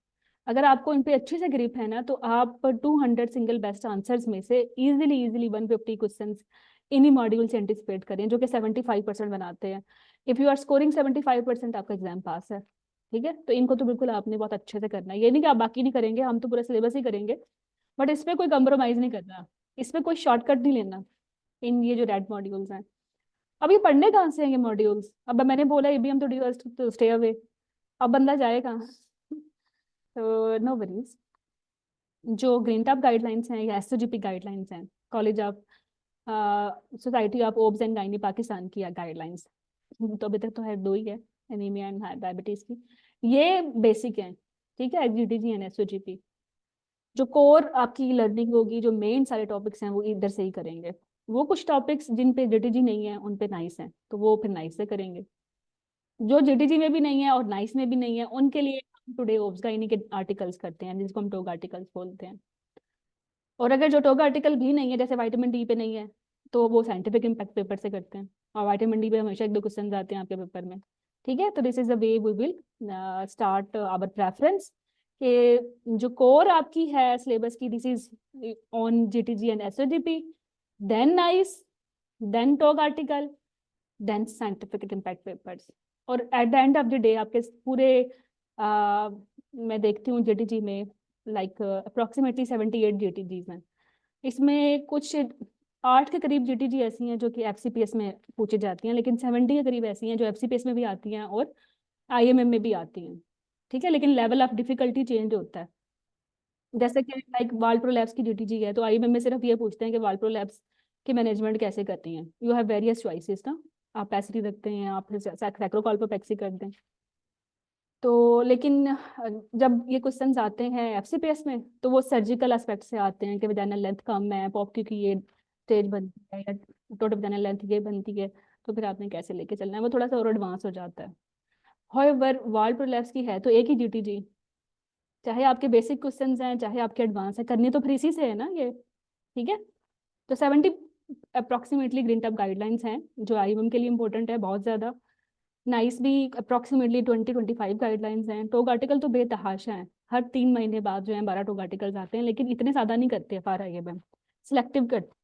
अगर आपको इन पे अच्छे से ग्रिप है ना, तो आप 200 सिंगल बेस्ट आंसर्स में से इजीली 150 क्वेश्चंस इन्हीं मॉड्यूल से एंटिसिपेट करें, जो कि 75% बनाते हैं। इफ यू आर स्कोरिंग 75%, आपका एग्जाम पास है। ठीक है, तो इनको तो बिल्कुल आपने बहुत अच्छे से करना है। ये नहीं कि आप बाकी नहीं करेंगे, हम तो पूरा सिलेबस ही करेंगे, बट इसमें कोई कंप्रोमाइज नहीं करना, इसमें कोई शॉर्टकट नहीं लेना इन ये जो रेड मॉड्यूल्स हैं। अब ये पढ़ने कहाँ से हैं ये मॉड्यूल्स? अब मैंने बोला ईबीएम तो स्टे अवे, अब बंदा जाए कहाँ? तो नो वरीज, जो ग्रीन टॉप गाइडलाइंस हैं या SOGP गाइडलाइंस हैं, college of society of obs and gynae Pakistan की गाइडलाइंस, तो अभी तक तो है 2 ही है, एनीमिया एंड डायबिटीज की, ये बेसिक है। ठीक है, GTG एंड SOGP, जो कोर आपकी लर्निंग होगी, जो मेन सारे टॉपिक्स हैं वो इधर से ही करेंगे। वो कुछ टॉपिक्स जिन पे GTG नहीं है उन पे नाइस है, तो वो फिर नाइस से करेंगे। जो GTG में भी नहीं है और नाइस में भी नहीं है, उनके लिए टुडे ओब्स गायनी के आर्टिकल्स करते हैं, जिसको हम टॉक आर्टिकल्स बोलते हैं। और अगर जो टॉक आर्टिकल भी नहीं है, जैसे विटामिन डी पे नहीं है, तो वो साइंटिफिक इम्पैक्ट पेपर से करते हैं, और विटामिन डी पे हमेशा 1-2 क्वेश्चन आते हैं आपके पेपर में। ठीक है, तो this is the way we will start our preference, कि जो कोर आपकी है सिलेबस की, this is on GTG and SOGP, then NICE, then TOG article, then scientific impact papers. और at the end of the day आपके पूरे मैं देखती हूँ GTG में लाइक अप्रोक्सीमेटली 78 GTGs हैं। इसमें कुछ 8 के करीब GTG ऐसी हैं जो कि FCPS में पूछी जाती हैं, लेकिन 70 के करीब ऐसी हैं जो FCPS में भी आती हैं और IMM में भी आती हैं। ठीक है, लेकिन लेवल ऑफ डिफिकल्टी चेंज होता है। जैसे कि लाइक वाल प्रोलैप्स की जीटीजी है, तो आईएमएम में सिर्फ ये पूछते हैं कि वाल प्रोलैप्स की मैनेजमेंट कैसे करती हैं। यू हैव वेरियस चॉइसेस ना, आप पैसिटी रखते हैं, आप सैक्रोकॉल्पोपेक्सी करते हैं। तो लेकिन जब ये क्वेश्चंस आते हैं एफसीपीएस में, तो वो सर्जिकल एस्पेक्ट से आते हैं कि वजाइनल लेंथ कम है, पॉप की ये स्टेज बनती है, या टोटल वजाइनल लेंथ ये बनती है, तो फिर आपने कैसे लेके चलना है, वो थोड़ा सा और एडवांस हो जाता है। हाउएवर वाल प्रोलैप्स की है तो एक ही जीटीजी, चाहे आपके बेसिक क्वेश्चंस हैं चाहे आपके एडवांस है, करनी तो फिर इसी से है ना ये। ठीक है, तो 70 अप्रॉक्सीमेटली ग्रीन टॉप गाइडलाइंस हैं जो आईएमएम के लिए इंपॉर्टेंट है बहुत ज़्यादा। नाइस भी अप्रॉक्सीमेटली 20-25 गाइडलाइंस हैं। टोग आर्टिकल तो बेतहाशा हैं, हर 3 महीने बाद जो है 12 टोग आर्टिकल्स आते हैं, लेकिन इतने ज़्यादा नहीं करते फॉर आईएमएम, सिलेक्टिव करते।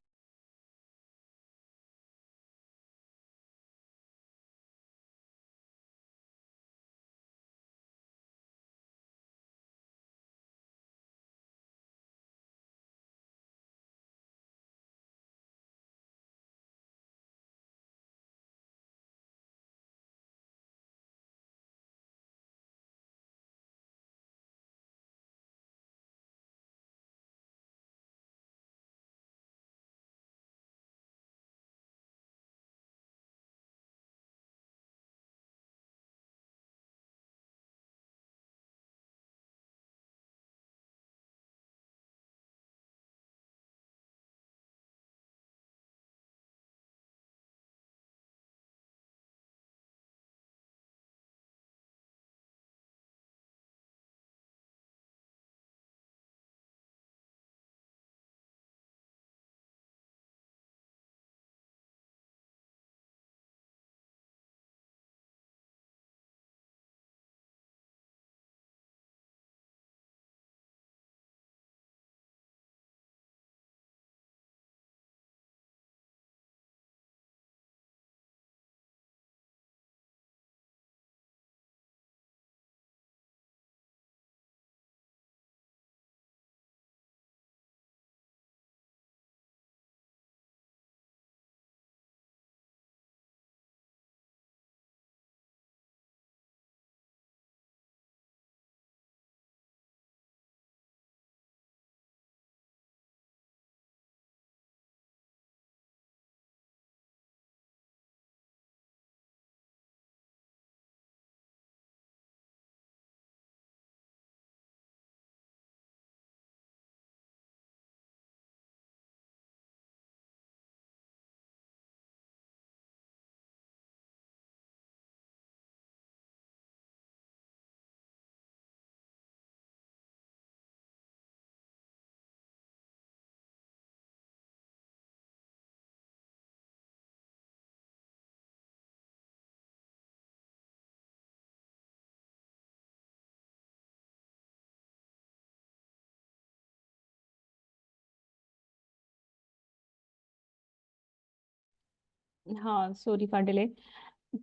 हाँ, सॉरी फॉर डिले।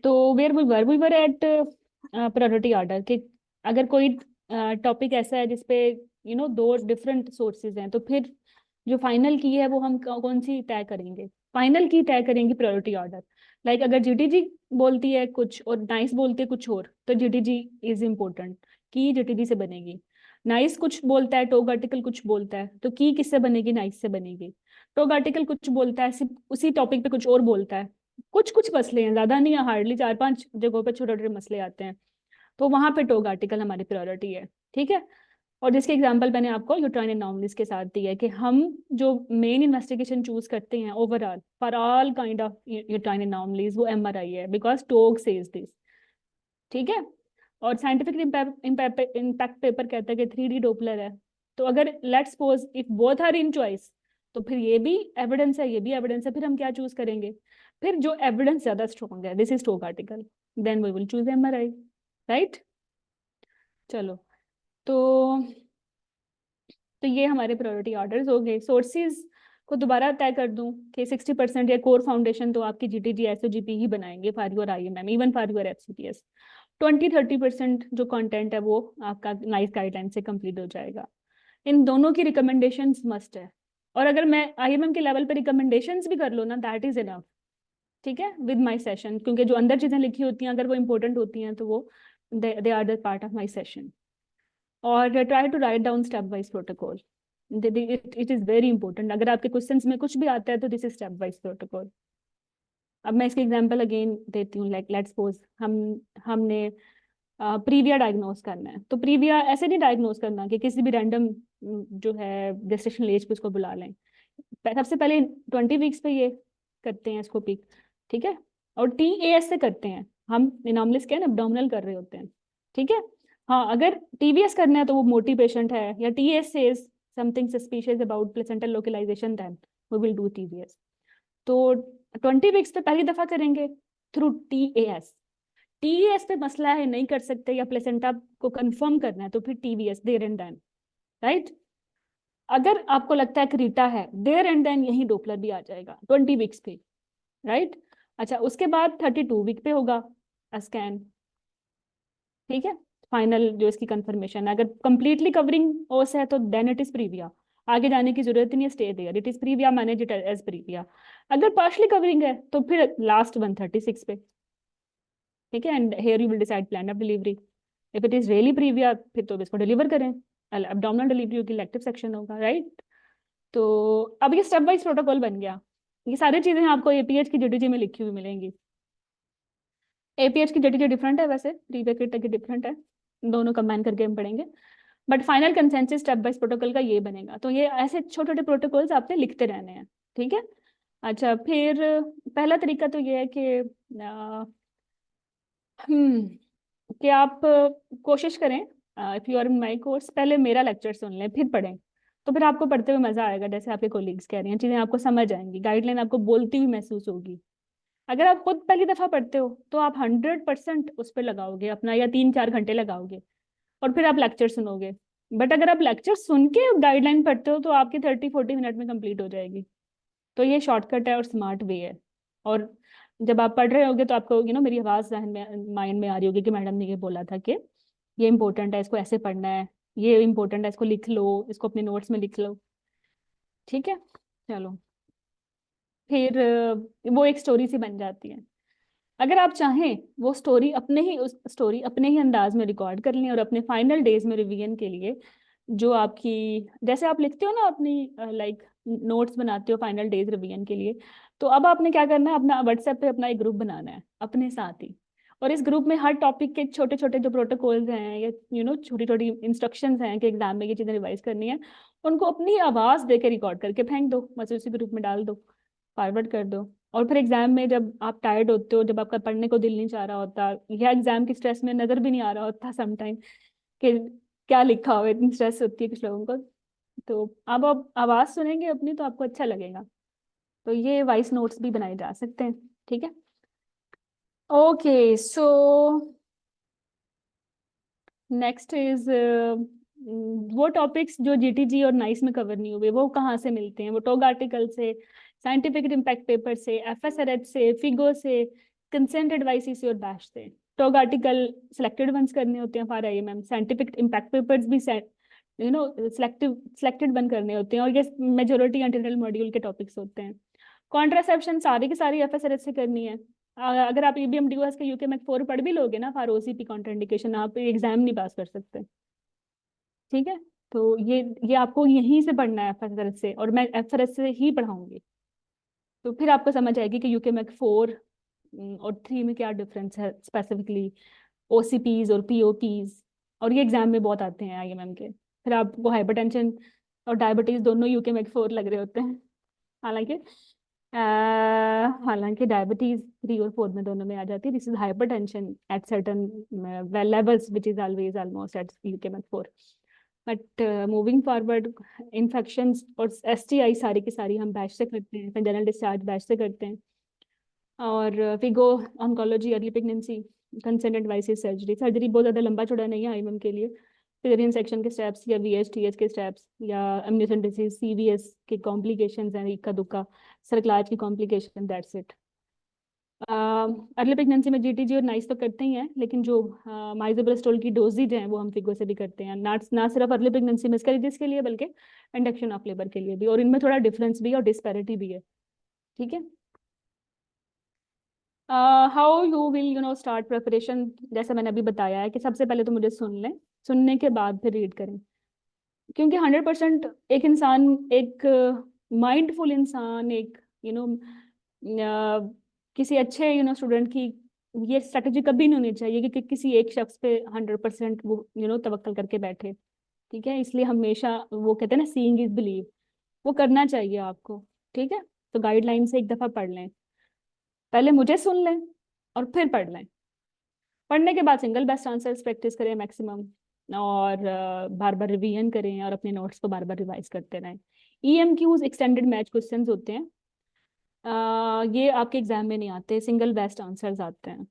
तो we were at priority order कि अगर कोई टॉपिक ऐसा है जिसपे दो डिफरेंट सोर्सेज हैं, तो फिर जो फाइनल की है वो हम कौन सी तय करेंगे? फाइनल की तय करेंगे प्रायोरिटी ऑर्डर। लाइक अगर जीटीजी बोलती है कुछ और नाइस बोलती है कुछ और, तो जीटीजी इज इम्पोर्टेंट, की जीटीजी से बनेगी। नाइस कुछ बोलता है, टोग आर्टिकल कुछ बोलता है, तो की किससे बनेगी? नाइस से बनेगी। टोग आर्टिकल कुछ बोलता है, सिर्फ उसी टॉपिक पे कुछ और बोलता है, कुछ कुछ मसले हैं, ज्यादा नहीं है, हार्डली 4-5 जगहों पे छोटे छोटे मसले आते हैं, तो वहां पे टोग आर्टिकल हमारी प्रायोरिटी है। ठीक है, और जिसके एग्जांपल मैंने आपको यूट्राइन एनॉमलीज के साथ दी है कि हम जो मेन इन्वेस्टिगेशन चूज करते हैं overall for all kind of uterine anomalies, वो एमआरआई है, बिकॉज टोग सेज दिस। ठीक है, और साइंटिफिक इम्पैक्ट पेपर कहता है कि 3D डोपलर है। तो अगर let's suppose if both are in choice, तो फिर ये भी एविडेंस है, ये भी एविडेंस है, फिर हम क्या चूज करेंगे? फिर जो एविडेंस ज्यादा स्ट्रॉन्ग है, this is TOG article, then we will choose MRI. Right, चलो। तो ये हमारे प्रायोरिटी ऑर्डर्स हो गए। सोर्सेज को दोबारा तय कर दूं कि 60% या कोर फाउंडेशन तो आपकी जीटीजी एसओजीपी ही बनाएंगे for your IMM, even for your FCPS. 20-30% जो कंटेंट है वो आपका नाइस गाइडलाइन से कंप्लीट हो जाएगा। इन दोनों की रिकमेंडेशंस मस्ट है, और अगर मैं आईएमएम के लेवल पे रिकमेंडेशंस भी कर लो ना, दैट इज इनफ। ठीक है, विद माय सेशन, क्योंकि जो अंदर चीजें लिखी होती हैं अगर वो इंपॉर्टेंट होती हैं तो वो they are the part of my session. और try to write down step wise protocol. It is very important. अगर आपके क्वेश्चंस में कुछ भी आता है तो this is step wise protocol. अब मैं इसके एग्जांपल अगेन देती हूँ, लाइक लेट्स सपोज हमने प्रीविया डायग्नोज करना है, तो प्रीविया ऐसे नहीं डायग्नोज करना कि किसी भी रैंडम जो है जेस्टेशनल एज पे उसको बुला लें। सबसे पहले 20 वीक्स पे ये करते हैं इसको पिक, ठीक है, और TAS से करते हैं हम, एनॉमलिस क्या है अब्डोमिनल कर रहे होते हैं, ठीक है। हाँ, अगर TVS करना है तो वो मोटी पेशेंट है या TAS says something suspicious about placental localization, then we will do TVS। तो 20 वीक्स पे पहली दफा करेंगे थ्रू TAS पे मसला है नहीं कर सकते या प्लेसेंटा को कंफर्म करना है तो फिर TVS there and then, right. अगर आपको लगता है कि रीटा है, देयर एंड देन यही डोपलर भी आ जाएगा 20 वीक्स पे, राइट। अच्छा, उसके बाद 32 वीक पे होगा स्कैन, ठीक है, फाइनल जो इसकी कंफर्मेशन है। अगर कंप्लीटली कवरिंग ओस है तो देन इट इज प्रीविया, आगे जाने की जरूरत नहीं है, stay there, it is previa, manage it as previa. अगर पार्शली कवरिंग है तो फिर लास्ट 136 पे, ठीक है, and here you will decide plan of delivery. If it is really previa फिर तो इसको डिलीवर करें, एब्डोमिनल डिलीवरी की इलेक्टिव सेक्शन होगा, राइट। तो अब ये स्टेप वाइज प्रोटोकॉल बन गया। ये सारी चीजें आपको APH की JTG में लिखी हुई मिलेंगी। APH की JTG डिफरेंट है, वैसे प्रीविया किट की डिफरेंट है, दोनों कंबाइन करके हम पढ़ेंगे, but final consensus step wise protocol का ये बनेगा। तो ये ऐसे छोटे छोटे प्रोटोकॉल्स आपने लिखते रहने हैं, ठीक है। अच्छा, फिर पहला तरीका तो ये है कि आप कोशिश करें, if you are in my course, पहले मेरा लेक्चर सुन लें फिर पढ़ें, तो फिर आपको पढ़ते हुए मजा आएगा। जैसे आपके कोलीग्स कह रहे हैं, चीजें आपको समझ आएंगी, गाइडलाइन आपको बोलती हुई महसूस होगी। अगर आप खुद पहली दफा पढ़ते हो तो आप 100% उस पर लगाओगे अपना, या 3-4 घंटे लगाओगे और फिर आप लेक्चर सुनोगे। बट अगर आप लेक्चर सुन के गाइडलाइन पढ़ते हो तो आपकी 30-40 मिनट में कंप्लीट हो जाएगी। तो ये शॉर्टकट है और स्मार्ट वे है। और जब आप पढ़ रहे होगे तो आपको मेरी आवाज़ जहन में, माइंड में आ रही होगी कि मैडम ने ये बोला था कि ये इंपॉर्टेंट है, इसको ऐसे पढ़ना है, ये इंपॉर्टेंट है, इसको लिख लो, इसको अपने नोट्स में लिख लो, ठीक है। चलो, फिर वो एक स्टोरी सी बन जाती है। अगर आप चाहें वो स्टोरी अपने ही अंदाज में रिकॉर्ड कर लें और अपने फाइनल डेज में रिवीजन के लिए, जो आपकी जैसे आप लिखते हो ना अपनी लाइक नोट्स बनाते हो फाइनल डेज रिवीजन के लिए, तो अब आपने क्या करना है, अपना व्हाट्सएप पे अपना एक ग्रुप बनाना है अपने साथ ही। और इस ग्रुप में हर टॉपिक के छोटे छोटे जो प्रोटोकॉल्स हैं या छोटी छोटी इंस्ट्रक्शंस हैं कि एग्जाम में ये चीज़ें रिवाइज करनी है, उनको अपनी आवाज़ दे के रिकॉर्ड करके फेंक दो, बस उसी ग्रुप में डाल दो, फॉरवर्ड कर दो। और फिर एग्जाम में जब आप टायर्ड होते हो, जब आपका पढ़ने को दिल नहीं चाह रहा होता या एग्जाम की स्ट्रेस में नजर भी नहीं आ रहा होता समटाइम कि क्या लिखा हो, इतनी स्ट्रेस होती है कुछ लोगों को, तो अब आप आवाज़ सुनेंगे अपनी तो आपको अच्छा लगेगा। तो ये वॉइस नोट्स भी बनाए जा सकते हैं, ठीक है। ओके, सो नेक्स्ट इज वो टॉपिक्स जो GTG और नाइस में कवर नहीं हुए वो कहाँ से मिलते हैं? वो टॉग आर्टिकल से, साइंटिफिक इम्पैक्ट पेपर से, FSRH से, फिगो से, कंसेंट एडवाइस से और बैश से। टॉग आर्टिकल सिलेक्टेड वंस करने होते हैं for IMM, scientific impact papers भी सिलेक्टेड वन करने होते हैं, और ये मेजोरिटी इंटरनल मॉड्यूल के टॉपिक्स होते हैं। कॉन्ट्रासेप्शन सारी की सारी FSRH से करनी है। अगर आप EBM DOS के UKMEC 4 पढ़ भी लोगे ना फॉर OCP कॉन्ट्राइंडिकेशन, आप एग्जाम नहीं पास कर सकते, ठीक है। तो ये आपको यहीं से पढ़ना है FSRH से, और मैं FSRH से ही पढ़ाऊंगी। तो फिर आपको समझ आएगी कि UKMEC 4 और 3 में क्या डिफरेंस है स्पेसिफिकली, OCPs और POPs, और ये एग्जाम में बहुत आते हैं IMM के। फिर आपको हाइपरटेंशन और डायबिटीज दोनों UKMEC 4 लग रहे होते हैं, हालांकि डायबिटीज 3 और 4 में दोनों में आ जाती है। This is hypertension at certain levels which is always almost at UKMEC 4। But moving forward, infections और STI सारी की सारी हम बैच से करते हैं, जनरल डिस्चार्ज बैच से करते हैं। और Figo oncology, early pregnancy, consent advice, surgery बहुत ज़्यादा लंबा चौड़ा नहीं है IMM के लिए। सिजेरियन सेक्शन के स्टेप्स या VH-TH के स्टेप्स या एमनियोसेंटेसिस, CVS के कॉम्प्लिकेशंस हैं, इक्का दुक्का सर्कलाज की complication, that's it. Early pregnancy में GTG और नाइस तो करते ही हैं, लेकिन जो माइजोब्रेस्टोल की डोजेज हैं वो हम फिगो से भी करते हैं, ना सिर्फ अर्ली प्रेगनेंसी मिसकैरेजेस के लिए बल्कि इंडक्शन ऑफ लेबर के लिए भी, और इनमें थोड़ा डिफरेंस भी और डिस्पैरिटी भी है, ठीक है। How you will start preparation. जैसे मैंने अभी बताया है कि सबसे पहले तो मुझे सुन लें, सुनने के बाद फिर रीड करें, क्योंकि 100% एक इंसान, एक माइंडफुल इंसान, एक किसी अच्छे स्टूडेंट की ये स्ट्रेटेजी कभी नहीं होनी चाहिए कि किसी एक शख्स पे 100% वो तवक्कल करके बैठे। ठीक है, इसलिए हमेशा वो कहते हैं ना, सीइंग इज बिलीव, वो करना चाहिए आपको। ठीक है, तो गाइडलाइन से एक दफा पढ़ लें, पहले मुझे सुन लें और फिर पढ़ लें। पढ़ने के बाद सिंगल बेस्ट आंसर्स प्रैक्टिस करें मैक्सिमम, और बार बार रिवीजन करें और अपने नोट्स को बार बार रिवाइज करते रहें। EMQs एक्सटेंडेड मैच क्वेश्चंस होते हैं, ये आपके एग्जाम में नहीं आते, सिंगल बेस्ट आंसर्स आते हैं।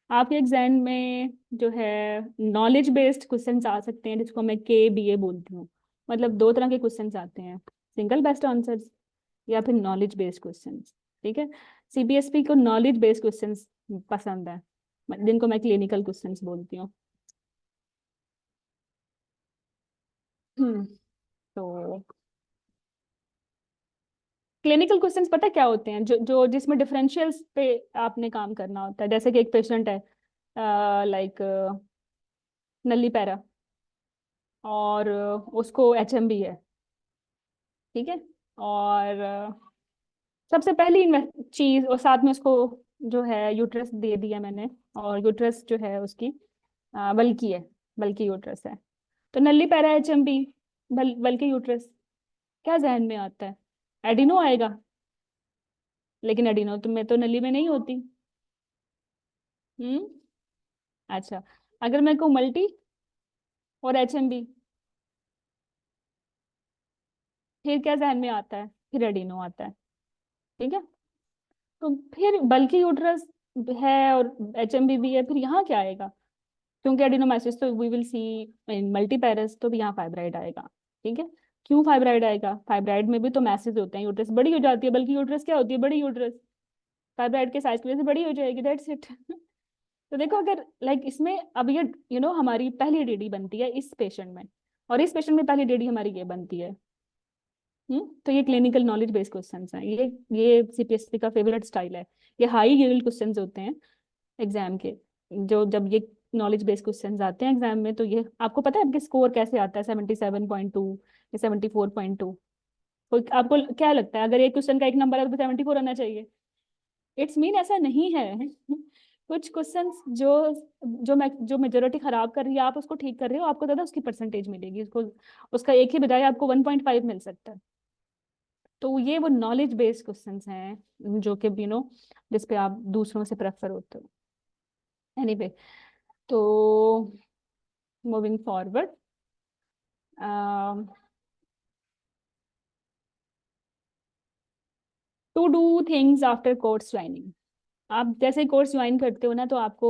आपके एग्जाम में जो है नॉलेज बेस्ड क्वेश्चंस आ सकते हैं, जिसको मैं KBA बोलती हूँ। मतलब दो तरह के क्वेश्चंस आते हैं, सिंगल बेस्ट आंसर्स या फिर नॉलेज बेस्ड क्वेश्चंस। ठीक है, CBSP को नॉलेज बेस्ड क्वेश्चंस पसंद है, जिनको मैं क्लिनिकल क्वेश्चंस बोलती हूँ। तो क्लिनिकल क्वेश्चंस पता क्या होते हैं, जो जिसमें डिफरेंशियल्स पे आपने काम करना होता है। जैसे कि एक पेशेंट है, लाइक नल्ली पैरा, और उसको HMB है। ठीक है, और सबसे पहली चीज, और साथ में उसको जो है यूट्रस दे दिया मैंने, और यूट्रस जो है उसकी बल्कि है, बल्कि यूट्रस है। तो नल्ली पैरा HMB बल्कि यूट्रस, क्या जहन में आता है? एडिनो आएगा, लेकिन एडिनो में तो नली में नहीं होती। हम्म, अच्छा, अगर मैं कहूँ मल्टी और HMB, फिर क्या जहन में आता है? फिर एडिनो आता है। ठीक है, तो फिर बल्कि यूट्रस है और HMB भी है, फिर यहाँ क्या आएगा? क्योंकि एडिनोमाइसिस तो we will see in multiparous, तो भी यहाँ फाइब्राइड आएगा। ठीक है, क्यों फाइब्राइड आएगा? फाइब्राइड में भी तो मैसेज होते हैं, यूट्रस बड़ी हो जाती है, बल्कि यूट्रस क्या होती है? बड़ी यूट्रस, फाइब्राइड के साइज की वजह से बड़ी हो जाएगी, दैट्स इट। तो देखो, अगर लाइक इसमें अब ये हमारी पहली DD बनती है इस पेशेंट में, और इस पेशेंट में पहली DD हमारी ये बनती है। तो ये क्लिनिकल नॉलेज बेस्ड क्वेश्चंस हैं, ये CPSC का फेवरेट स्टाइल है। ये हाई यील्ड क्वेश्चंस होते हैं एग्जाम के, जो जब ये नॉलेज बेस्ड क्वेश्चंस आते हैं एग्जाम में, तो ये आपको पता है आपके स्कोर कैसे आता है, 77.2 या 74.2? कोई आपको क्या लगता है, अगर एक क्वेश्चन का 1 नंबर है तो 74 आना चाहिए? इट्स मीन ऐसा नहीं है। कुछ क्वेश्चंस जो मेजोरिटी खराब कर रही है, आप उसको ठीक कर रहे हो, आपको ज्यादा उसकी परसेंटेज मिलेगी, उसको उसका एक ही बजाय आपको 1.5 मिल सकता है। तो ये वो नॉलेज बेस्ड क्वेश्चंस हैं जो कि जिस पे आप दूसरों से प्रेफर होते हो। एनीवे, तो moving forward, to do things after course joining. आप जैसे कोर्स ज्वाइन करते हो ना, तो आपको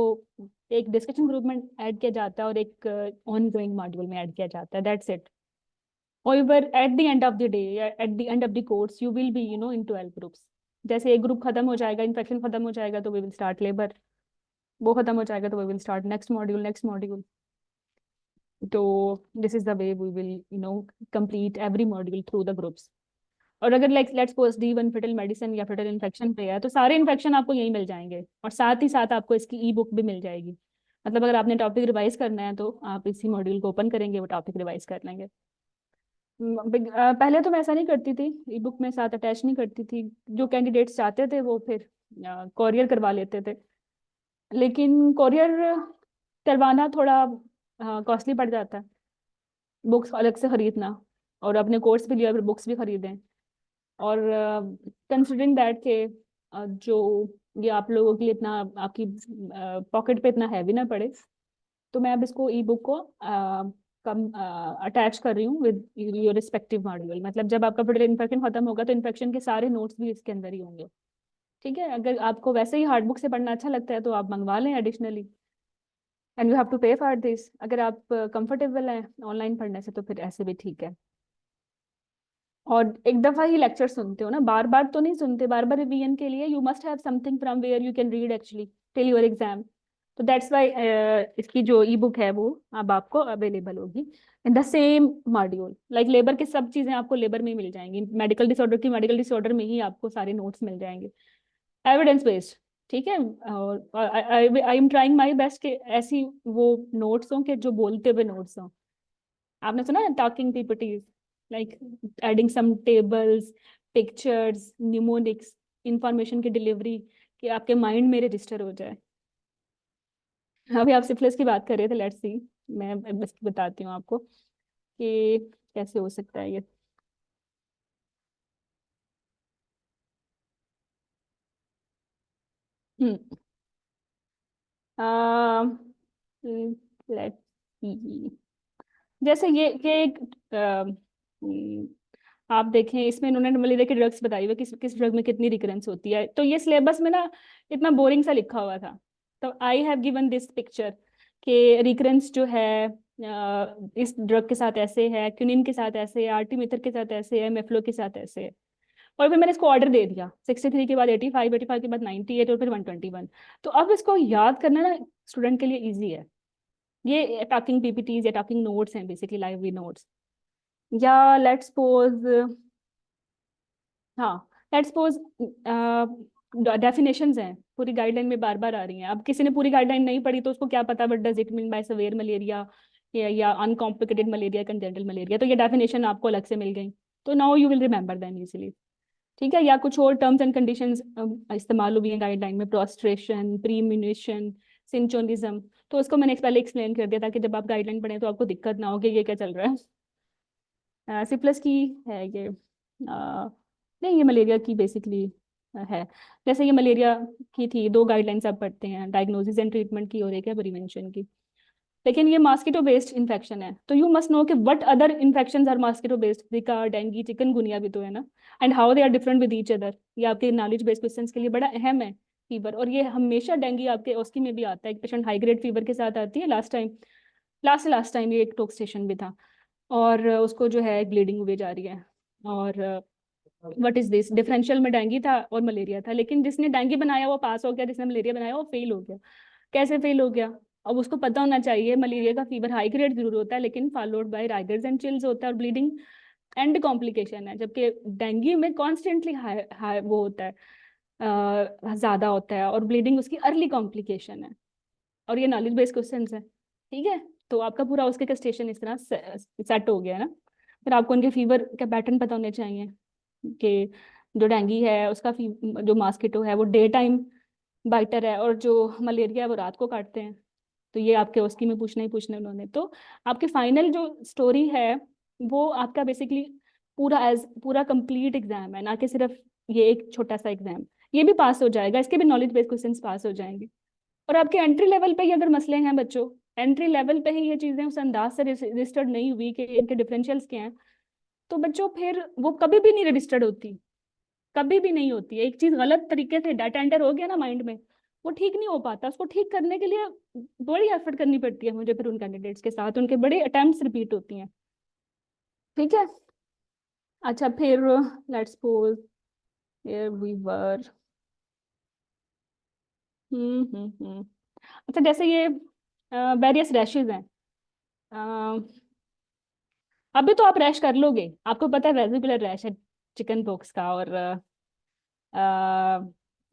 एक डिस्कशन ग्रुप में ऐड किया जाता है और एक ऑन गोइंग मॉड्यूल में ऐड किया जाता है, दैट्स इट। और at the end of the day, eight the end of the course, you will be in 12 groups. जैसे एक ग्रुप खत्म हो जाएगा, इन्फेक्शन खत्म हो जाएगा, तो वी विल स्टार्ट लेबर, वो खत्म हो जाएगा तो we will start next module, next module. तो this is the way we will complete every module through the groups. और अगर like let's suppose D1 fetal medicine या फेटल इन्फेक्शन पे है, तो सारे इन्फेक्शन आपको यहीं मिल जाएंगे, और साथ ही साथ आपको इसकी E-बुक भी मिल जाएगी। मतलब अगर आपने टॉपिक रिवाइज करना है, तो आप इसी मॉड्यूल को ओपन करेंगे, वो टॉपिक रिवाइज कर लेंगे। पहले तो मैं ऐसा नहीं करती थी, E-बुक में साथ अटैच नहीं करती थी। जो कैंडिडेट्स चाहते थे वो फिर कोरियर करवा लेते थे, लेकिन कोरियर करवाना थोड़ा कॉस्टली पड़ जाता है, बुक्स अलग से खरीदना, और अपने कोर्स भी लिया फिर बुक्स भी खरीदें। और कंसिडरिंग दैट के जो ये आप लोगों के लिए इतना, आपकी पॉकेट पे इतना हैवी ना पड़े, तो मैं अब इसको E-बुक को कम अटैच कर रही हूँ विद योर रिस्पेक्टिव मॉड्यूल। मतलब जब आपका फेटल इन्फेक्शन खत्म होगा, तो इन्फेक्शन के सारे नोट्स भी इसके अंदर ही होंगे। ठीक है, अगर आपको वैसे ही हार्ड बुक से पढ़ना अच्छा लगता है, तो आप मंगवा लें additionally, and you have to pay for this. अगर आप कंफर्टेबल हैं ऑनलाइन पढ़ने से, तो फिर ऐसे भी ठीक है। और एक दफा ही लेक्चर सुनते हो ना, बार बार तो नहीं सुनते। बार बार रिवीजन के लिए you must have something from where you can read actually till your exam. तो दैट्स वाई इसकी जो E-बुक है वो अब आपको अवेलेबल होगी in the same module. Like labour की सब चीजें आपको लेबर में मिल जाएंगी, मेडिकल डिसऑर्डर की मेडिकल डिसऑर्डर में ही आपको सारे नोट्स मिल जाएंगे, एविडेंस बेस्ड। ठीक है। और I am trying my best कि ऐसी वो नोट्स हों कि जो बोलते हुए नोट्स हों। आपने सुना है talking PPTs, like adding some tables, pictures, mnemonics, information की डिलीवरी, कि आपके माइंड में रजिस्टर हो जाए। अभी आप सिफिलिस की बात कर रहे थे, लेट्स सी, मैं बस बताती हूँ आपको कि कैसे हो सकता है ये। हम्म लेट्स सी, जैसे ये एक आप देखें, इसमें इन्होंने मलेरिया के ड्रग्स बताई हुई, किस किस ड्रग में कितनी रिकरेंस होती है। तो ये सिलेबस में ना इतना बोरिंग सा लिखा हुआ था, तो I have given this picture कि रिकरेंस जो है इस ड्रग के साथ ऐसे है, क्यूनिन के साथ ऐसे है, आर्टिमिथर के साथ ऐसे है, मेफ्लो के साथ ऐसे है। और फिर मैंने इसको ऑर्डर दे दिया, 63 के बाद 85, 85 के बाद 98 और फिर 121। तो अब इसको याद करना ना स्टूडेंट के लिए ईजी है। ये टॉकिंग पीपीटीज या टॉकिंग नोट्स हैं, बेसिकली लाइव नोट्स। या लेट्स सपोज, हाँ लेट्स सपोज डेफिनेशंस हैं, पूरी गाइडलाइन में बार बार आ रही हैं। अब किसी ने पूरी गाइडलाइन नहीं पढ़ी तो उसको क्या पता what does it mean by severe malaria या अनकॉम्प्लिकेटेड मलेरिया, कंजेंटल मलेरिया। तो ये डेफिनेशन आपको अलग से मिल गई, तो now you will remember them easily. ठीक है। या कुछ और टर्म्स एंड कंडीशंस इस्तेमाल हुई हैं गाइडलाइन में, प्रोस्ट्रेशन, प्रीम्यूनिशन, सिंचोनिज्म। तो उसको मैंने पहले एक्सप्लेन कर दिया ताकि जब आप गाइडलाइन पढ़ें तो आपको दिक्कत ना हो कि ये क्या चल रहा है। सी प्लस की है ये, नहीं ये मलेरिया की बेसिकली है। जैसे ये मलेरिया की थी, दो गाइडलाइंस आप पढ़ते हैं, डायग्नोसिस एंड ट्रीटमेंट की और एक है प्रिवेंशन की। लेकिन ये मॉस्किटो बेस्ड इन्फेक्शन है, तो यू मस्ट नो कि what other infections are mosquito based, Zika, dengue, chikungunya भी तो है ना, and how they are different with each other. ये आपके नॉलेज बेस्ड क्वेश्चंस के लिए बड़ा अहम है। फीवर, और ये हमेशा डेंगू आपके ओस्की में भी आता है, एक पेशेंट हाई ग्रेड फीवर के साथ आती है। लास्ट टाइम ये एक टॉक स्टेशन भी था, और उसको जो है ब्लीडिंग हुई जा रही है। और व्हाट इज दिस, डिफरेंशियल में डेंगू था और मलेरिया था, लेकिन जिसने डेंगू बनाया वो पास हो गया, जिसने मलेरिया बनाया वो फेल हो गया। कैसे फेल हो गया? अब उसको पता होना चाहिए मलेरिया का फीवर हाई ग्रेड जरूर होता है, लेकिन followed by rigors and chills होता है और ब्लीडिंग एंड कॉम्प्लिकेशन है। जबकि डेंगू में कॉन्स्टेंटली हाई हाई वो होता है, ज्यादा होता है, और ब्लीडिंग उसकी अर्ली कॉम्प्लिकेशन है। और ये नॉलेज बेस्ड क्वेश्चन है। ठीक है। तो आपका पूरा उसके का स्टेशन इस तरह सेट हो गया ना। फिर आपको उनके फीवर के पैटर्न पता होने चाहिए कि जो डेंगू है उसका जो मॉस्किटो है वो डे टाइम बाइटर है, और जो मलेरिया है वो रात को काटते हैं। तो ये आपके उसकी में पूछना ही पूछना उन्होंने। तो आपकी फाइनल जो स्टोरी है वो आपका बेसिकली पूरा कंप्लीट एग्जाम है, ना कि सिर्फ ये एक छोटा सा एग्जाम। ये भी पास हो जाएगा, इसके भी नॉलेज बेस्ड क्वेश्चंस पास हो जाएंगे। और आपके एंट्री लेवल पे ही अगर मसले हैं बच्चों, एंट्री लेवल पे ही ये चीजें उस अंदाज से रजिस्टर्ड नहीं हुई कि इनके डिफरेंशियल्स क्या हैं, तो बच्चों फिर वो कभी भी नहीं रजिस्टर्ड होती, कभी भी नहीं होती। एक चीज गलत तरीके से डाटा एंटर हो गया ना माइंड में, वो ठीक नहीं हो पाता। उसको ठीक करने के लिए बड़ी एफर्ट करनी पड़ती है मुझे, फिर उन कैंडिडेट्स के साथ उनके बड़े अटेम्प्ट्स रिपीट होती हैं। ठीक है। अच्छा फिर let's suppose here we were, hmm. अच्छा जैसे ये वेरियस रैशेज हैं, अभी तो आप रैश कर लोगे, आपको पता है वेजिकुलर रैश है चिकन पॉक्स का और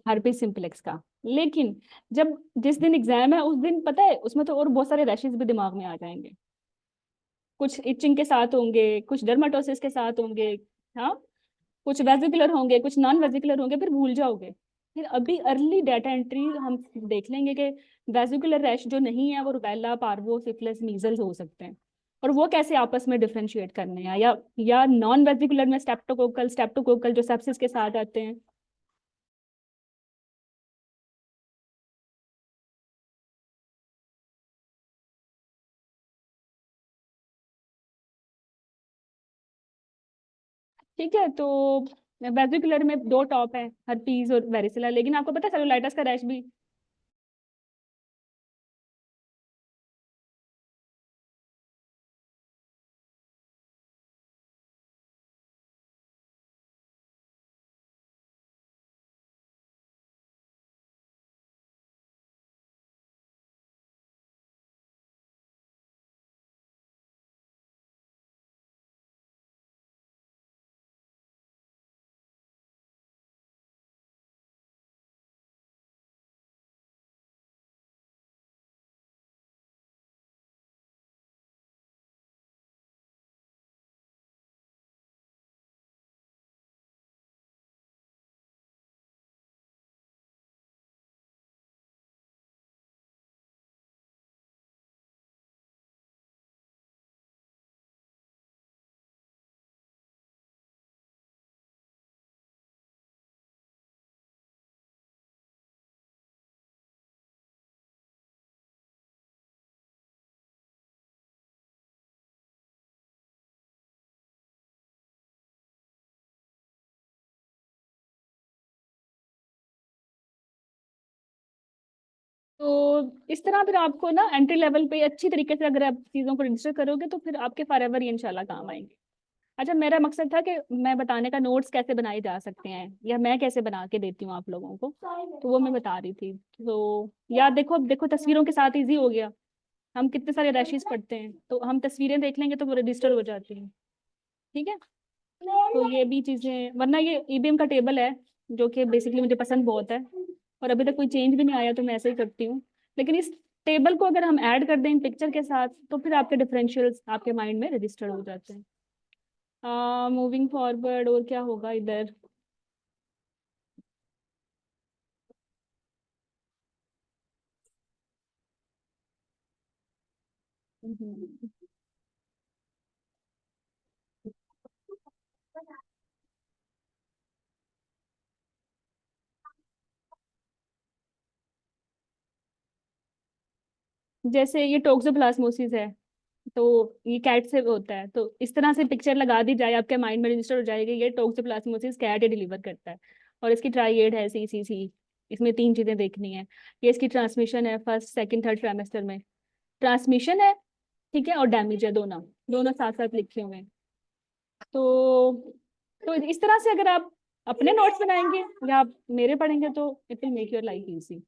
हर्पीस सिम्प्लेक्स का। लेकिन जब जिस दिन एग्जाम है उस दिन पता है उसमें तो और बहुत सारे रैशेज भी दिमाग में आ जाएंगे। कुछ इचिंग के साथ होंगे, कुछ डर्माटोसिस के साथ होंगे, हाँ, कुछ वेजिकुलर होंगे, कुछ नॉन वेजिकुलर होंगे, फिर भूल जाओगे। फिर अभी अर्ली डाटा एंट्री हम देख लेंगे कि वेजिकुलर रैश जो नहीं है वो रुबेला, पार्वो, सिफिलिस, मीजल्स हो सकते हैं, और वो कैसे आपस में डिफरेंशिएट करने हैं। या नॉन वेजिकुलर में स्टेप्टोकोकल जो सेप्सिस के साथ आते हैं। ठीक है। तो वेजिकुलर में दो टॉप है, हर्पीज और वेरिसिला, लेकिन आपको पता है सेलुलाइटिस का रैश भी इस तरह फिर आपको ना एंट्री लेवल पे अच्छी तरीके से अगर आप चीज़ों को रजिस्टर करोगे तो फिर आपके फॉरएवर ही इंशाल्लाह काम आएंगे। अच्छा, मेरा मकसद था कि मैं बताने का नोट्स कैसे बनाए जा सकते हैं या मैं कैसे बना के देती हूँ आप लोगों को, तो वो मैं बता रही थी। तो यार देखो, अब देखो तस्वीरों के साथ इजी हो गया। हम कितने सारे रैशेस पढ़ते हैं, तो हम तस्वीरें देख लेंगे तो वो रजिस्टर हो जाती हैं। ठीक है, तो ये भी चीज़ें, वरना ये ईबीएम का टेबल है जो कि बेसिकली मुझे पसंद बहुत है और अभी तक कोई चेंज भी नहीं आया, तो मैं ऐसे ही करती हूँ। लेकिन इस टेबल को अगर हम ऐड कर दें इन पिक्चर के साथ तो फिर आपके डिफरेंशियल्स आपके माइंड में रजिस्टर हो जाते हैं। मूविंग फॉरवर्ड और क्या होगा इधर। हम्म। जैसे ये टोक्सोप्लाज्मोसिस है, तो ये कैट से होता है, तो इस तरह से पिक्चर लगा दी जाए आपके माइंड में रजिस्टर हो जाएगी ये टोक्सोप्लाज्मोसिस कैट डिलीवर करता है। और इसकी ट्राइएड है CCC, इसमें 3 चीजें देखनी है। ये इसकी ट्रांसमिशन है फर्स्ट सेकंड थर्ड ट्राइमेस्टर में, ट्रांसमिशन है, ठीक है, और डैमेज है, दोनों दोनों साथ साथ लिखे हुए हैं। तो इस तरह से अगर आप अपने नोट्स बनाएंगे या आप मेरे पढ़ेंगे तो it will make your life easy.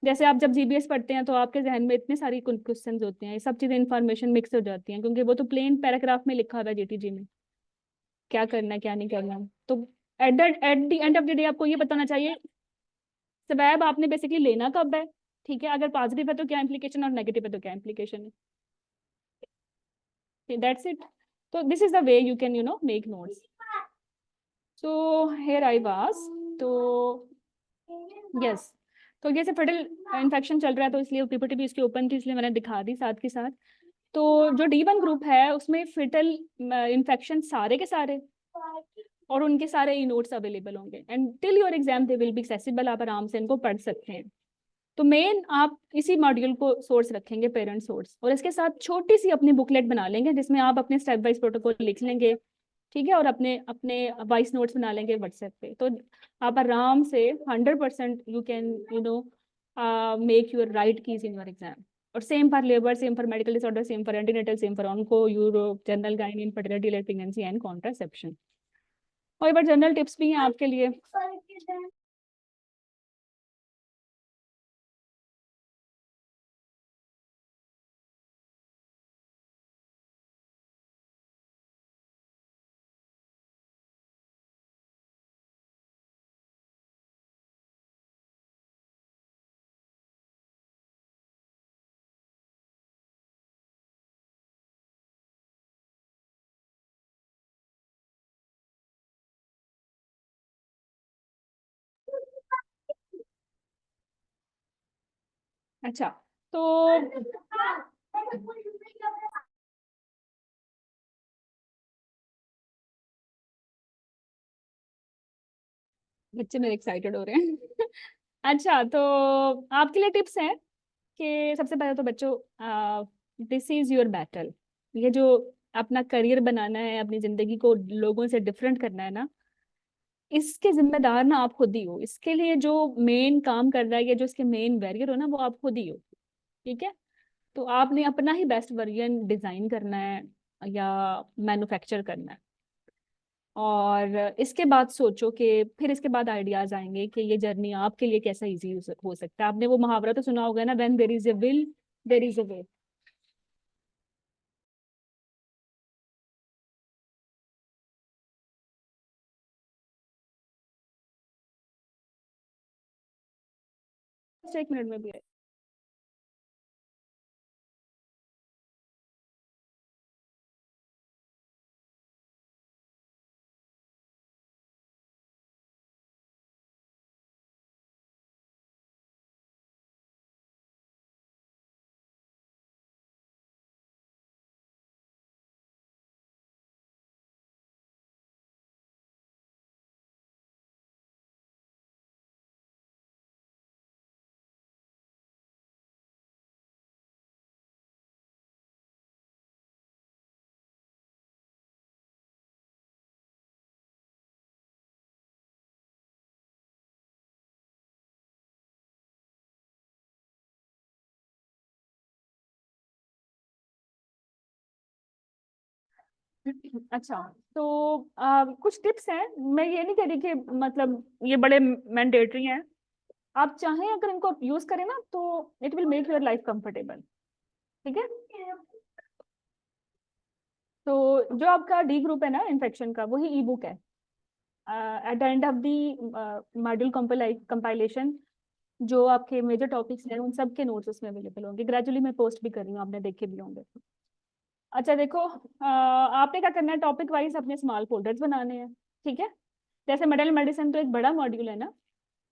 जैसे आप जब जीबीएस पढ़ते हैं तो आपके जहन में इतने सारी क्वेश्चंस होते हैं, ये सब चीजें इंफॉर्मेशन मिक्स हो जाती हैं, क्योंकि वो तो प्लेन पैराग्राफ में लिखा हुआ है जीटीजी में क्या करना है क्या नहीं करना। तो eight the end of the day आपको ये बताना चाहिए स्वैब आपने बेसिकली लेना कब है, ठीक है, अगर पॉजिटिव है तो क्या इम्प्लीकेशन और नेगेटिव है तो क्या इम्प्लीकेशन है, दैट्स इट। तो this is the way you can make notes. So here I was, तो यस, तो जैसे फटल इन्फेक्शन चल रहा है तो इसलिए पीपीटी भी इसकी ओपन थी इसलिए मैंने दिखा दी साथ के साथ। तो जो D1 ग्रुप है उसमें फिटल इन्फेक्शन सारे के सारे और उनके सारे ई नोट्स अवेलेबल होंगे and till your exam they will be accessible, आप आराम से इनको पढ़ सकते हैं। तो मेन आप इसी मॉड्यूल को सोर्स रखेंगे, पेरेंट सोर्स, और इसके साथ छोटी सी अपनी बुकलेट बना लेंगे जिसमें आप अपने स्टेप वाइज प्रोटोकॉल लिख लेंगे, ठीक है, और अपने अपने वॉइस नोट्स बना लेंगे व्हाट्सएप पे। तो आप आराम से 100% you can make your right keys in your exam. और same for labour, same for medical disorder, same for antenatal, same for onco, uro, general gynae, infertility, late pregnancy and contraception. और एक बार जनरल टिप्स भी हैं आपके लिए। अच्छा, तो बच्चे मेरे एक्साइटेड हो रहे हैं अच्छा, तो आपके लिए टिप्स हैं कि सबसे पहले तो बच्चों, दिस इज योर बैटल। ये जो अपना करियर बनाना है, अपनी जिंदगी को लोगों से डिफरेंट करना है ना, इसके जिम्मेदार ना आप खुद ही हो। इसके लिए जो मेन काम कर रहा है या जो इसके मेन बैरियर हो ना, वो आप खुद ही हो, ठीक है। तो आपने अपना ही बेस्ट वर्जन डिजाइन करना है या मैन्युफैक्चर करना है, और इसके बाद सोचो कि फिर इसके बाद आइडियाज आएंगे कि ये जर्नी आपके लिए कैसा इजी हो सकता है। आपने वो मुहावरा तो सुना होगा ना, when there is a will there is a way. एक मिनट में भी अच्छा, तो कुछ टिप्स हैं। मैं ये नहीं कह रही कि मतलब ये बड़े मैंडेटरी हैं। आप चाहें अगर इनको यूज करें ना तो it will make your life comfortable. ठीक है, तो जो आपका डी ग्रुप है ना इन्फेक्शन का, वही ई बुक है। Eight the end of the module compilation जो आपके मेजर टॉपिक्स हैं उन सब के नोट्स उसमें अवेलेबल होंगे। ग्रेजुअली मैं पोस्ट भी कर रही हूँ, आपने देखे भी होंगे। अच्छा देखो, आपने क्या करना है, टॉपिक वाइज अपने स्मॉल फोल्डर्स बनाने हैं। ठीक है, जैसे मेडल मेडिसिन तो एक बड़ा मॉड्यूल है ना,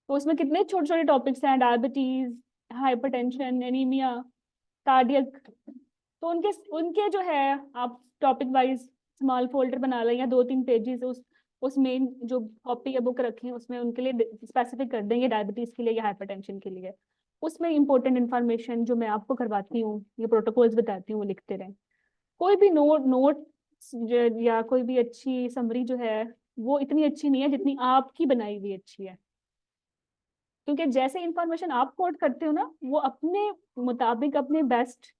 तो उसमें कितने छोटे छोटे टॉपिक्स हैं, डायबिटीज, हाइपरटेंशन, एनीमिया, कार्डियक। तो उनके उनके जो है आप टॉपिक वाइज स्मॉल फोल्डर बना लें, या 2-3 पेजेस उस मेन जो कॉपी या बुक रखें उसमें उनके लिए स्पेसिफिक कर देंगे, डायबिटीज के लिए या हाइपरटेंशन के लिए। उसमें इंपॉर्टेंट इन्फॉर्मेशन जो मैं आपको करवाती हूँ, ये प्रोटोकॉल्स बताती हूँ, वो लिखते रहें। कोई भी नोट या कोई भी अच्छी समरी जो है वो इतनी अच्छी नहीं है जितनी आपकी बनाई हुई अच्छी है। क्योंकि जैसे इंफॉर्मेशन आप कोड करते हो ना, वो अपने मुताबिक अपने best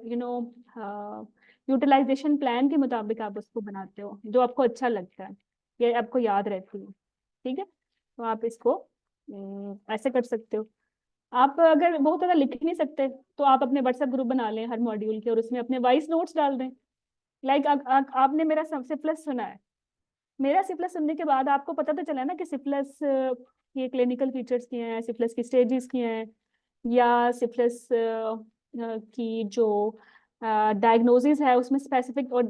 you know utilization plan के मुताबिक आप उसको बनाते हो, जो आपको अच्छा लगता है, ये आपको याद रहती है। ठीक है, तो आप इसको ऐसे कर सकते हो। आप अगर बहुत ज़्यादा लिख नहीं सकते तो आप अपने व्हाट्सएप ग्रुप बना लें हर मॉड्यूल के, और उसमें अपने वॉइस नोट्स डाल दें। लाइक आपने मेरा सिप्लस सुना है, मेरा सिप्लस सुनने के बाद आपको पता तो चला ना कि सिप्लस ये क्लिनिकल फीचर्स क्या हैं, सिप्लस की स्टेजेस क्या हैं, या सिप्लस की जो डायग्नोसिस है उसमें स्पेसिफिक और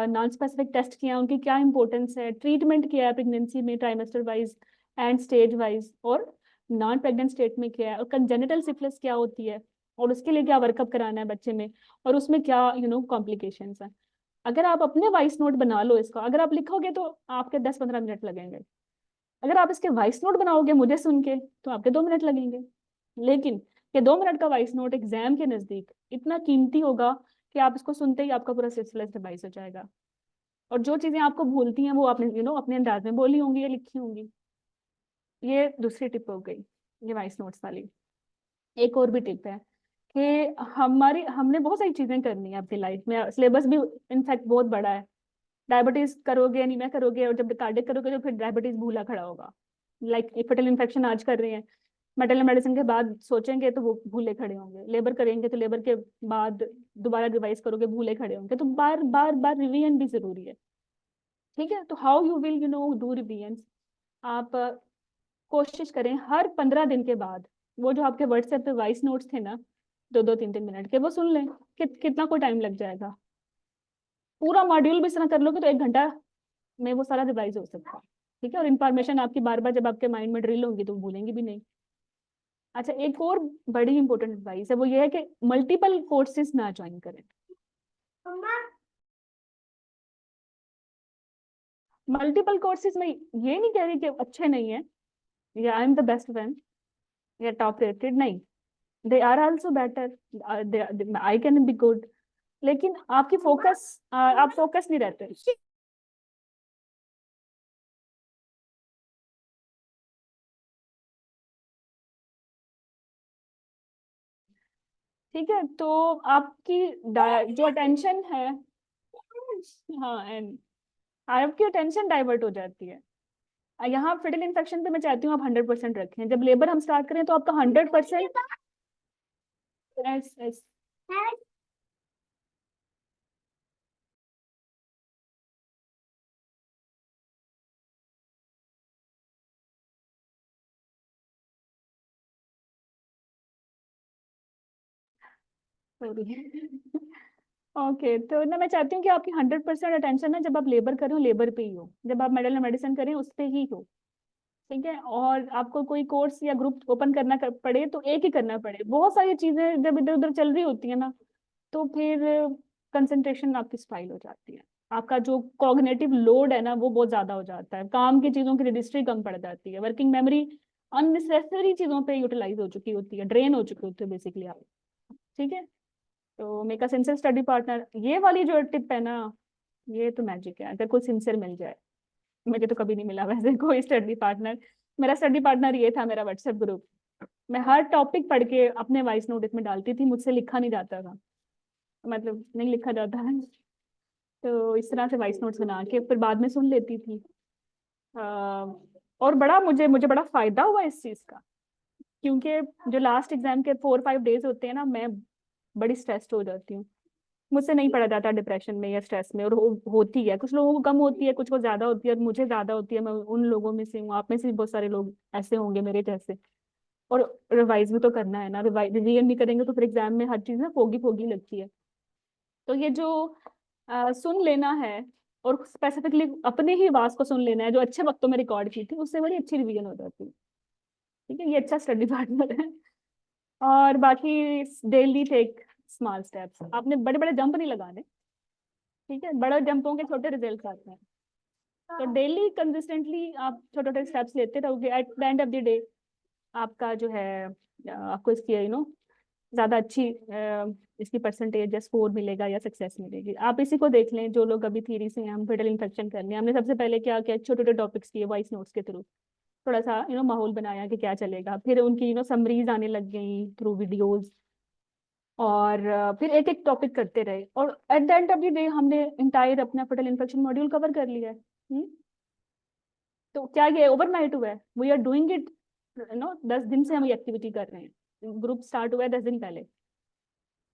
नॉन स्पेसिफिक टेस्ट किया हैं, उनकी क्या इंपॉर्टेंस है, ट्रीटमेंट क्या है प्रेगनेंसी में, trimester wise and stage wise, और नॉन प्रेग्नेंट स्टेट में क्या है, और कंजेनिटल सिफिलिस क्या होती है, और उसके लिए क्या वर्कअप कराना है बच्चे में, और उसमें क्या कॉम्प्लिकेशंस हैं। अगर आप अपने वॉइस नोट बना लो इसका, अगर आप लिखोगे तो आपके 10-15 मिनट लगेंगे। अगर आप इसके वॉइस नोट बनाओगे मुझे सुन के तो आपके 2 मिनट लगेंगे। लेकिन ये 2 मिनट का वॉइस नोट एग्जाम के नजदीक इतना कीमती होगा कि आप इसको सुनते ही आपका पूरा सिलसिला रिवाइज हो जाएगा। और जो चीजें आपको भूलती हैं वो आपने अपने अंदाज में बोली होंगी या लिखी होंगी। ये दूसरी टिप हो गई, ये वॉइस नोट्स वाली। एक और भी टिप है कि हमने बहुत सारी चीजें करनी है अपनी लाइफ में, सिलेबस भी इनफैक्ट बहुत बड़ा है। डायबिटीज करोगे, एनीमिया करोगे, और जब कार्डियक करोगे तो फिर डायबिटीज भूला खड़ा होगा। लाइक फटल इन्फेक्शन आज कर रहे हैं, मेटल मेडिसिन के बाद सोचेंगे तो वो भूले खड़े होंगे, लेबर करेंगे तो लेबर के बाद दोबारा रिवाइज करोगे, भूले खड़े होंगे। तो बार बार बार रिवीजन भी जरूरी है। ठीक है, तो how you will do revision, आप कोशिश करें हर 15 दिन के बाद वो जो आपके व्हाट्सएप पे वॉइस नोट्स थे ना 2-2 3-3 मिनट के, वो सुन लें। कितना कोई टाइम लग जाएगा, पूरा मॉड्यूल भी इस तरह कर लोगे तो 1 घंटा में वो सारा रिवाइज हो सकता है। ठीक है, और इन्फॉर्मेशन आपकी बार बार जब आपके माइंड में ड्रिल होंगी तो भूलेंगे भी नहीं। अच्छा, एक और बड़ी इंपॉर्टेंट एडवाइस है, वो ये है कि मल्टीपल कोर्सेज ना ज्वाइन करें। मल्टीपल कोर्सेज में ये नहीं कह रही कि अच्छे नहीं है या I am the best one या टॉप रेटेड, नहीं, they are also better, I can be good, लेकिन आपकी फोकस आप फोकस नहीं रहते। ठीक है, तो आपकी जो अटेंशन है, हाँ, एंड आपकी अटेंशन डाइवर्ट हो जाती है। यहाँ फिटल इन्फेक्शन पे मैं चाहती हूँ आप 100% रखें। जब लेबर हम स्टार्ट करें तो आपका 100%। यस यस, ओके, तो ना मैं चाहती हूँ कि आपकी 100% अटेंशन ना जब आप लेबर करें लेबर पे ही हो, जब आप मेडल मेडिसिन करें उस पे ही हो। ठीक है, और आपको कोई कोर्स या ग्रुप ओपन करना पड़े तो एक ही करना पड़े। बहुत सारी चीजें जब इधर उधर चल रही होती है ना तो फिर कंसंट्रेशन आपकी स्पाइल हो जाती है, आपका जो कॉग्निटिव लोड है ना वो बहुत ज्यादा हो जाता है, काम की चीजों की रजिस्ट्री कम पड़ जाती है, वर्किंग मेमोरी अननेसेसरी चीजों पे यूटिलाइज हो चुकी होती है, ड्रेन हो चुकी होती है बेसिकली आप। ठीक है, तो make a sincere study partner, ये वाली जो टिप है ना, ये तो मैजिक है। अगर कोई सिंसियर मिल जाए, मुझे तो कभी नहीं मिला वैसे कोई स्टडी पार्टनर। मेरा स्टडी पार्टनर ये था मेरा व्हाट्सएप ग्रुप। मैं हर टॉपिक पढ़ के अपने वॉइस नोट इसमें डालती थी, मुझसे लिखा नहीं जाता था, मतलब नहीं लिखा जाता है। तो इस तरह से वॉइस नोट्स बना के फिर बाद में सुन लेती थी। और बड़ा मुझे बड़ा फायदा हुआ इस चीज का, क्योंकि जो लास्ट एग्जाम के 4-5 डेज होते हैं ना, मैं बड़ी स्ट्रेस्ड हो जाती हूँ। मुझसे नहीं पढ़ा जाता डिप्रेशन में या स्ट्रेस में, और होती है, कुछ लोगों को कम होती है, कुछ को ज्यादा होती है, और मुझे ज्यादा होती है। मैं उन लोगों में से हूँ, आप में से भी बहुत सारे लोग ऐसे होंगे मेरे जैसे। और रिवाइज भी तो करना है ना, रिवीजन नहीं करेंगे तो फिर एग्जाम में हर चीज ना फोगी फोगी लगती है। तो ये जो सुन लेना है, और स्पेसिफिकली अपने ही आवाज को सुन लेना है जो अच्छे वक्तों में रिकॉर्ड की थी, उससे बड़ी अच्छी रिवीजन हो जाती है। ठीक है, ये अच्छा स्टडी पार्टनर है। और बाकी डेली टेक स्मॉल स्टेप्स, आपने बड़े बड़े जंप नहीं लगाने। ठीक है, बड़े जंपों के छोटे रिजल्ट आते हैं। तो डेली कंसिस्टेंटली आप छोटे छोटे स्टेप्स लेते रहोगे, eight the end of the day आपका जो है आपको इसकी ज्यादा अच्छी इसकी परसेंटेज या स्कोर मिलेगा या सक्सेस मिलेगी। आप इसी को देख लें, जो लोग अभी थ्योरी से हैं, हम फेटल इन्फेक्शन करने हैं, हमने सबसे पहले क्या किया, छोटे छोटे टॉपिक्स किए वॉइस नोट्स के थ्रू, थोड़ा सा माहौल बनाया कि क्या चलेगा। फिर उनकी समरीज आने लग गई थ्रू वीडियोज, और फिर एक एक टॉपिक करते रहे, और at the end of the day हमने इंटायर अपना फेटल इन्फेक्शन मॉड्यूल कवर कर लिया है। तो क्या ये ओवरनाइट हुआ है? वी आर डूइंग इट 10 दिन से हम ये एक्टिविटी कर रहे हैं। ग्रुप स्टार्ट हुआ है 10 दिन पहले।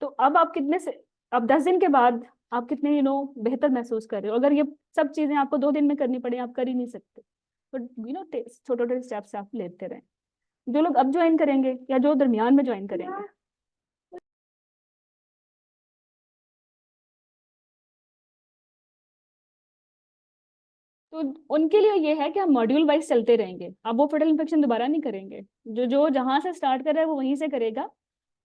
तो अब आप कितने से, अब 10 दिन के बाद आप कितने बेहतर महसूस कर रहे हो? अगर ये सब चीजें आपको 2 दिन में करनी पड़े, आप कर ही नहीं सकते। तो छोटे छोटे स्टेप्स आप लेते रहें। जो लोग अब ज्वाइन करेंगे या जो दरमियान में ज्वाइन करेंगे, तो उनके लिए ये है कि हम मॉड्यूल वाइज चलते रहेंगे। अब वो फेटल इन्फेक्शन दोबारा नहीं करेंगे, जो जहां से स्टार्ट कर रहा है वो वहीं से करेगा।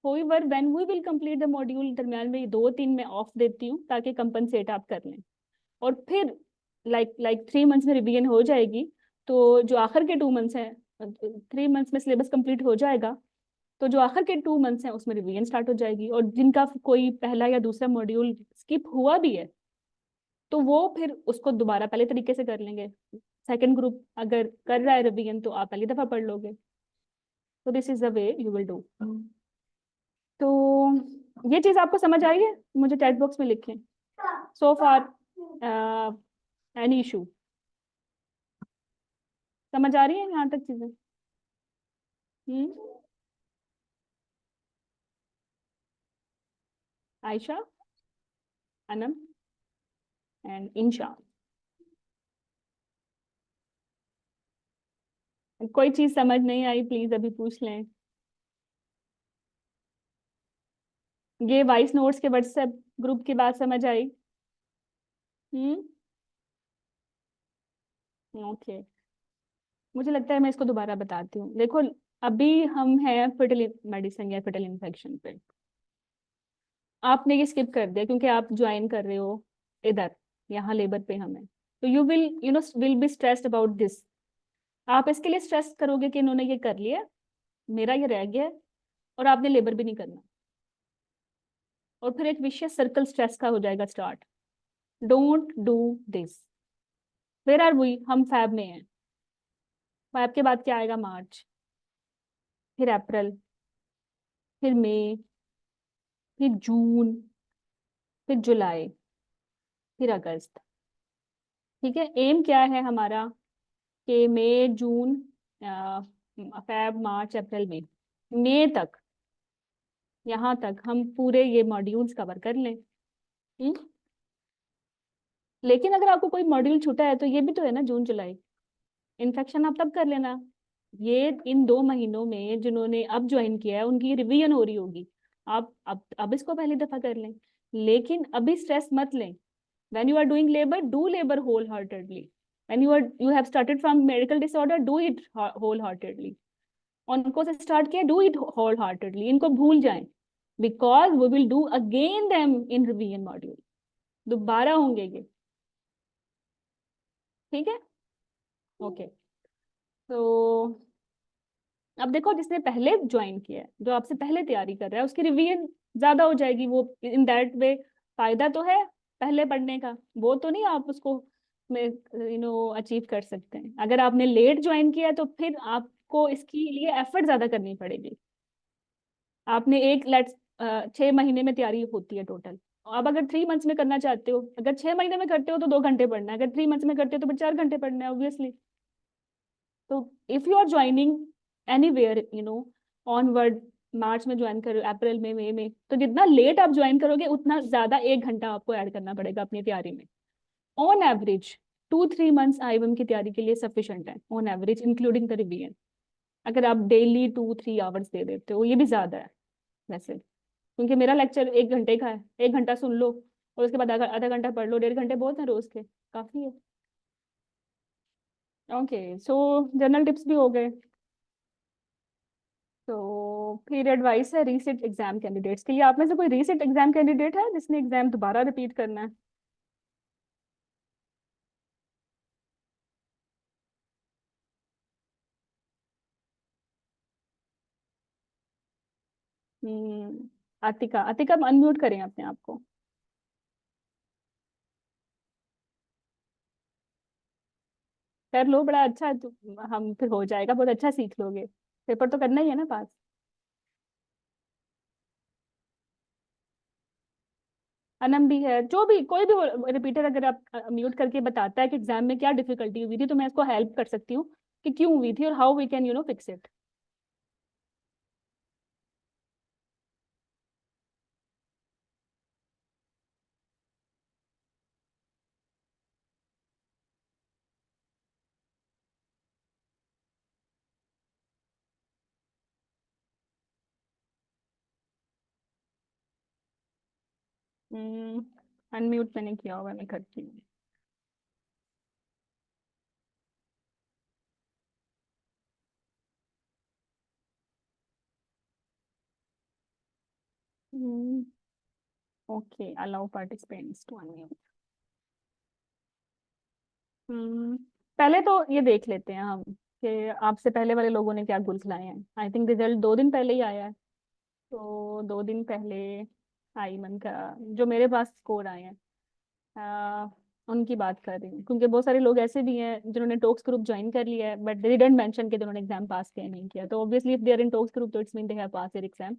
However when we will complete the module, दरमियान में 2-3 में ऑफ देती हूँ ताकि कंपनसेट आप कर लें। और फिर लाइक 3 मंथ्स में रिवीजन हो जाएगी। तो जो आखिर के 2 मंथ्स हैं, 3 मंथ्स में सिलेबस कंप्लीट हो जाएगा, तो जो आखिर के 2 मंथ्स हैं उसमें रिवीजन स्टार्ट हो जाएगी। और जिनका कोई पहला या दूसरा मॉड्यूल स्किप हुआ भी है, तो वो फिर उसको दोबारा पहले तरीके से कर लेंगे। सेकंड ग्रुप अगर कर रहा है रिवीजन, तो आप पहली दफा पढ़ लोगे। तो this is the way you will do. तो ये चीज आपको समझ आई है? मुझे चैट बॉक्स में लिखें सो फार एनी इशू। समझ आ रही है यहाँ तक चीजें? आयशा, अनम एंड इंशा, कोई चीज समझ नहीं आई प्लीज अभी पूछ लें। ये वॉइस नोट्स के व्हाट्सएप ग्रुप की बात समझ आई? ओके, मुझे लगता है मैं इसको दोबारा बताती हूँ। देखो, अभी हम हैं फेटल मेडिसिन या फेटल इन्फेक्शन पे। आपने ये स्किप कर दिया क्योंकि आप ज्वाइन कर रहे हो इधर, यहाँ लेबर पे हमें। तो you will be stressed about this. आप इसके लिए स्ट्रेस करोगे कि इन्होंने ये कर लिया, मेरा ये रह गया, और आपने लेबर भी नहीं करना। और फिर एक विशियस सर्कल स्ट्रेस का हो जाएगा start. Don't do this. Where are we? हम फैब में हैं। फैब के बाद क्या आएगा? मार्च, फिर अप्रैल, फिर मई, फिर जून, फिर जुलाई, फिर अगस्त। ठीक है, एम क्या है हमारा कि मई, जून, फेब, मार्च, अप्रैल, मई तक, यहाँ तक हम पूरे ये मॉड्यूल्स कवर कर लें। लेकिन अगर आपको कोई मॉड्यूल छूटा है तो ये भी तो है ना, जून जुलाई। इन्फेक्शन आप तब कर लेना। ये इन 2 महीनों में जिन्होंने अब ज्वाइन किया है उनकी रिवीजन हो रही होगी। आप अब इसको पहली दफा कर लें, लेकिन अभी स्ट्रेस मत लें। when you are doing labor, do labor wholeheartedly. when you have started from medical disorder, do it wholeheartedly. उनको से स्टार्ट किया, do it wholeheartedly. इनको भूल जाएं, because we will do again them in revision module. दोबारा होंगे ये। ठीक है, ओके। तो अब देखो, जिसने पहले ज्वाइन किया है, जो आपसे पहले तैयारी कर रहा है, उसकी रिवीजन ज्यादा हो जाएगी। वो इन दैट वे फायदा तो है पहले पढ़ने का, वो तो नहीं आप उसको अचीव कर सकते हैं। अगर आपने लेट ज्वाइन किया तो फिर आपको इसके लिए एफर्ट ज्यादा करनी पड़ेगी। आपने 6 महीने में तैयारी होती है टोटल, अब अगर 3 मंथ्स में करना चाहते हो, अगर 6 महीने में करते हो तो 2 घंटे पढ़ना है, अगर 3 मंथ्स में करते हो तो फिर 4 घंटे पढ़ना है ऑब्वियसली। तो if you are joining anywhere onward, March में ज्वाइन करो, अप्रैल में, मई में, तो जितना लेट आप ज्वाइन करोगे उतना ज्यादा 1 घंटा आपको ऐड करना पड़ेगा अपनी तैयारी में। ऑन एवरेज 2-3 मंथ्स आईएमएम की तैयारी के लिए सफिशिएंट है, on average including the revision. अगर आप डेली 2-3 आवर्स दे देते हो, ये भी ज्यादा है वैसे, क्योंकि मेरा लेक्चर 1 घंटे का है, 1 घंटा सुन लो और उसके बाद आधा आधा घंटा पढ़ लो, 1.5 घंटे बहुत है रोज के, काफी है। ओके, सो जनरल टिप्स भी हो गए। तो फिर एडवाइस है रीसेट एग्जाम कैंडिडेट्स के लिए। आप में से कोई रीसेट एग्जाम कैंडिडेट है जिसने एग्जाम दोबारा रिपीट करना है? आतिका, आतिका अनम्यूट करें अपने आप को। कर लो, बड़ा अच्छा है, हम फिर हो जाएगा, बहुत अच्छा सीख लोगे, पेपर तो करना ही है ना पास। अनम भी है, जो भी कोई भी रिपीटर अगर आप म्यूट करके बताता है कि एग्जाम में क्या डिफिकल्टी हुई थी, तो मैं इसको हेल्प कर सकती हूँ कि क्यों हुई थी और how we can fix it. Unmute मैंने किया होगा, मैं करती हूँ। Okay, allow participants to unmute. पहले तो ये देख लेते हैं हम कि आपसे पहले वाले लोगों ने क्या गुल खिलाए हैं। आई थिंक रिजल्ट 2 दिन पहले ही आया है, तो 2 दिन पहले आईमन का जो मेरे पास स्कोर आए हैं, आ, उनकी बात कर रही हूँ, क्योंकि बहुत सारे लोग ऐसे भी हैं जिन्होंने टॉक्स ग्रुप ज्वाइन कर लिया है बट दे डिडंट मेंशन कि उन्होंने एग्जाम पास किया नहीं किया। तो obviously if they are in talks group तो it's mean they have pass their exam.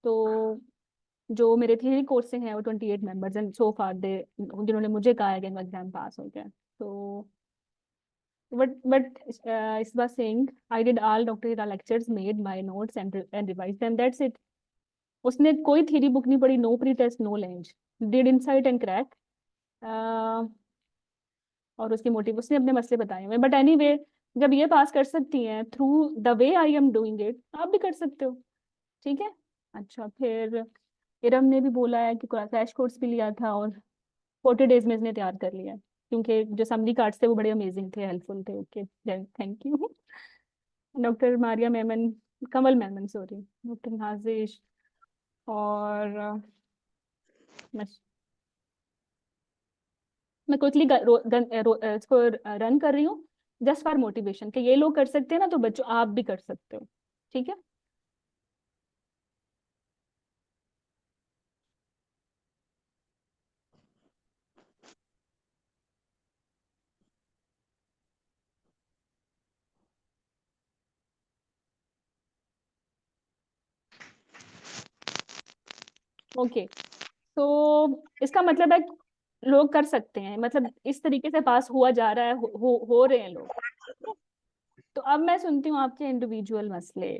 तो जो मेरे थ्योरी कोर्स से हैं वो 28 मेंबर्स एंड सो फार दे, जिन्होंने मुझे कहा है कि इनका एग्जाम पास हो गया। तो but Isba saying I did all Dr. Hira lectures, made my notes and revised them. That's it. उसने कोई थ्योरी बुक नहीं पढ़ी, no pre test no language, did insight and crack, और उसके मोटिव उसने अपने मसले बताए हुए। बट एनीवे, जब ये पास कर सकती हैं through the way I am doing it, आप भी कर सकते हो, ठीक है। अच्छा, फिर इरम ने भी बोला है कि क्रैश कोर्स भी लिया था और 40 डेज में इसने तैयार कर लिया है, क्योंकि जो समरी कार्ड्स थे वो बड़े अमेजिंग थे, हेल्पफुल थे। Okay, thank you. Doctor Maria Memon, Kamal Memon sorry, doctor Nazish, और मैं मैं क्विकली इसको रन कर रही हूँ जस्ट फॉर मोटिवेशन कि ये लोग कर सकते हैं ना, तो बच्चों आप भी कर सकते हो, ठीक है। ओके, तो इसका मतलब है लोग कर सकते हैं, मतलब इस तरीके से पास हुआ जा रहा है, हो रहे हैं लोग। तो अब मैं सुनती हूँ आपके इंडिविजुअल मसले।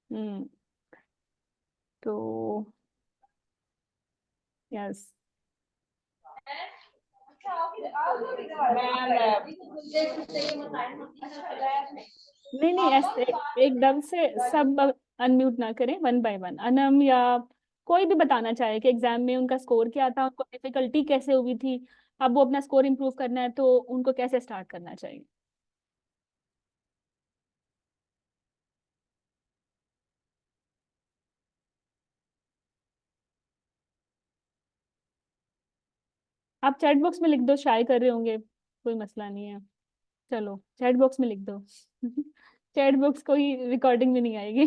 हम्म तो यस, नहीं नहीं, ऐसे एकदम से सब अनम्यूट ना करें, वन बाय वन। अनम या कोई भी बताना चाहे कि एग्जाम में उनका स्कोर क्या था, उनको डिफिकल्टी कैसे हुई थी, अब वो अपना स्कोर इम्प्रूव करना है तो उनको कैसे स्टार्ट करना चाहिए। आप चैट बॉक्स में लिख दो, शाये कर रहे होंगे, कोई मसला नहीं है, चलो चैट बॉक्स में लिख दो। चैट बॉक्स कोई रिकॉर्डिंग में नहीं आएगी।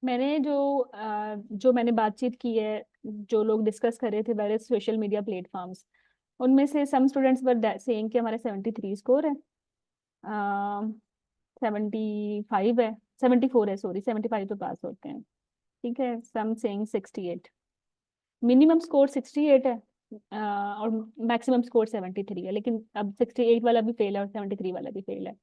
मैंने जो मैंने बातचीत की है, जो लोग डिस्कस कर रहे थे वेरियस सोशल मीडिया प्लेटफॉर्म्स, उनमें से सम स्टूडेंट्स वर सेइंग कि हमारे 73 स्कोर है, 75 है, 74 है, सॉरी 75 तो पास होते हैं, ठीक है। सम सेइंग 68, मिनिमम स्कोर 68 है, और मैक्सिमम स्कोर 73 है, लेकिन अब 68 वाला भी फेल है और 73 वाला भी फेल है।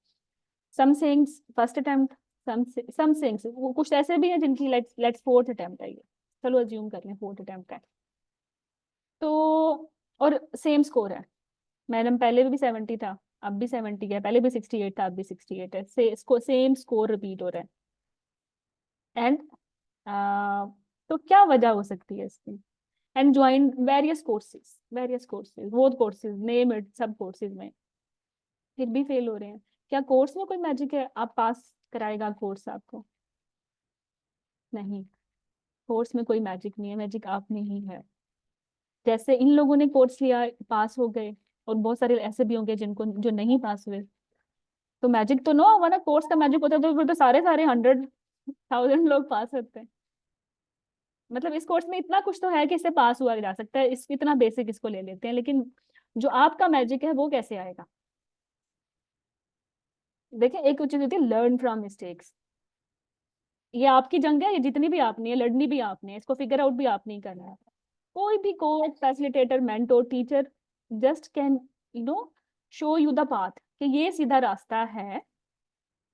सम सेइंग्स फर्स्ट अटेम्प्ट, सम सेइंग्स कुछ ऐसे भी हैं जिनकी लेट्स फोर्थ अटेम्प्ट है ये, चलो अज्यूम कर लें फोर्थ अटेम्प्ट है। तो और सेम स्कोर है, मैडम पहले भी 70 था, अब भी 70 है, पहले भी 68 था, अब भी 68 है, सेम स्कोर रिपीट हो रहा है। एंड तो क्या वजह हो सकती है इसकी? And join various courses both courses name it, सब कोर्सेज में फिर भी फेल हो रहे हैं। क्या कोर्स में कोई मैजिक है आप पास कराएगा कोर्स आपको? नहीं, कोर्स में कोई मैजिक नहीं है, मैजिक आप में ही है। जैसे इन लोगों ने कोर्स लिया पास हो गए, और बहुत सारे ऐसे भी होंगे जिनको जो नहीं पास हुए, तो मैजिक तो नो हुआ ना, कोर्स का मैजिक होता है तो फिर तो सारे सारे 100,000 लोग पास होते हैं। मतलब इस कोर्स में इतना कुछ तो है कि इससे पास हुआ जा सकता है, इस इतना बेसिक इसको ले लेते हैं, लेकिन जो आपका मैजिक है वो कैसे आएगा? देखिए एक चीज होती है लर्न फ्रॉम मिस्टेक्स, ये आपकी जंग है, ये जितनी भी आपने है लड़नी भी आपने है, इसको फिगर आउट भी आपने ही करना है। कोई भी coach facilitator mentor teacher just can show you the path कि ये सीधा रास्ता है,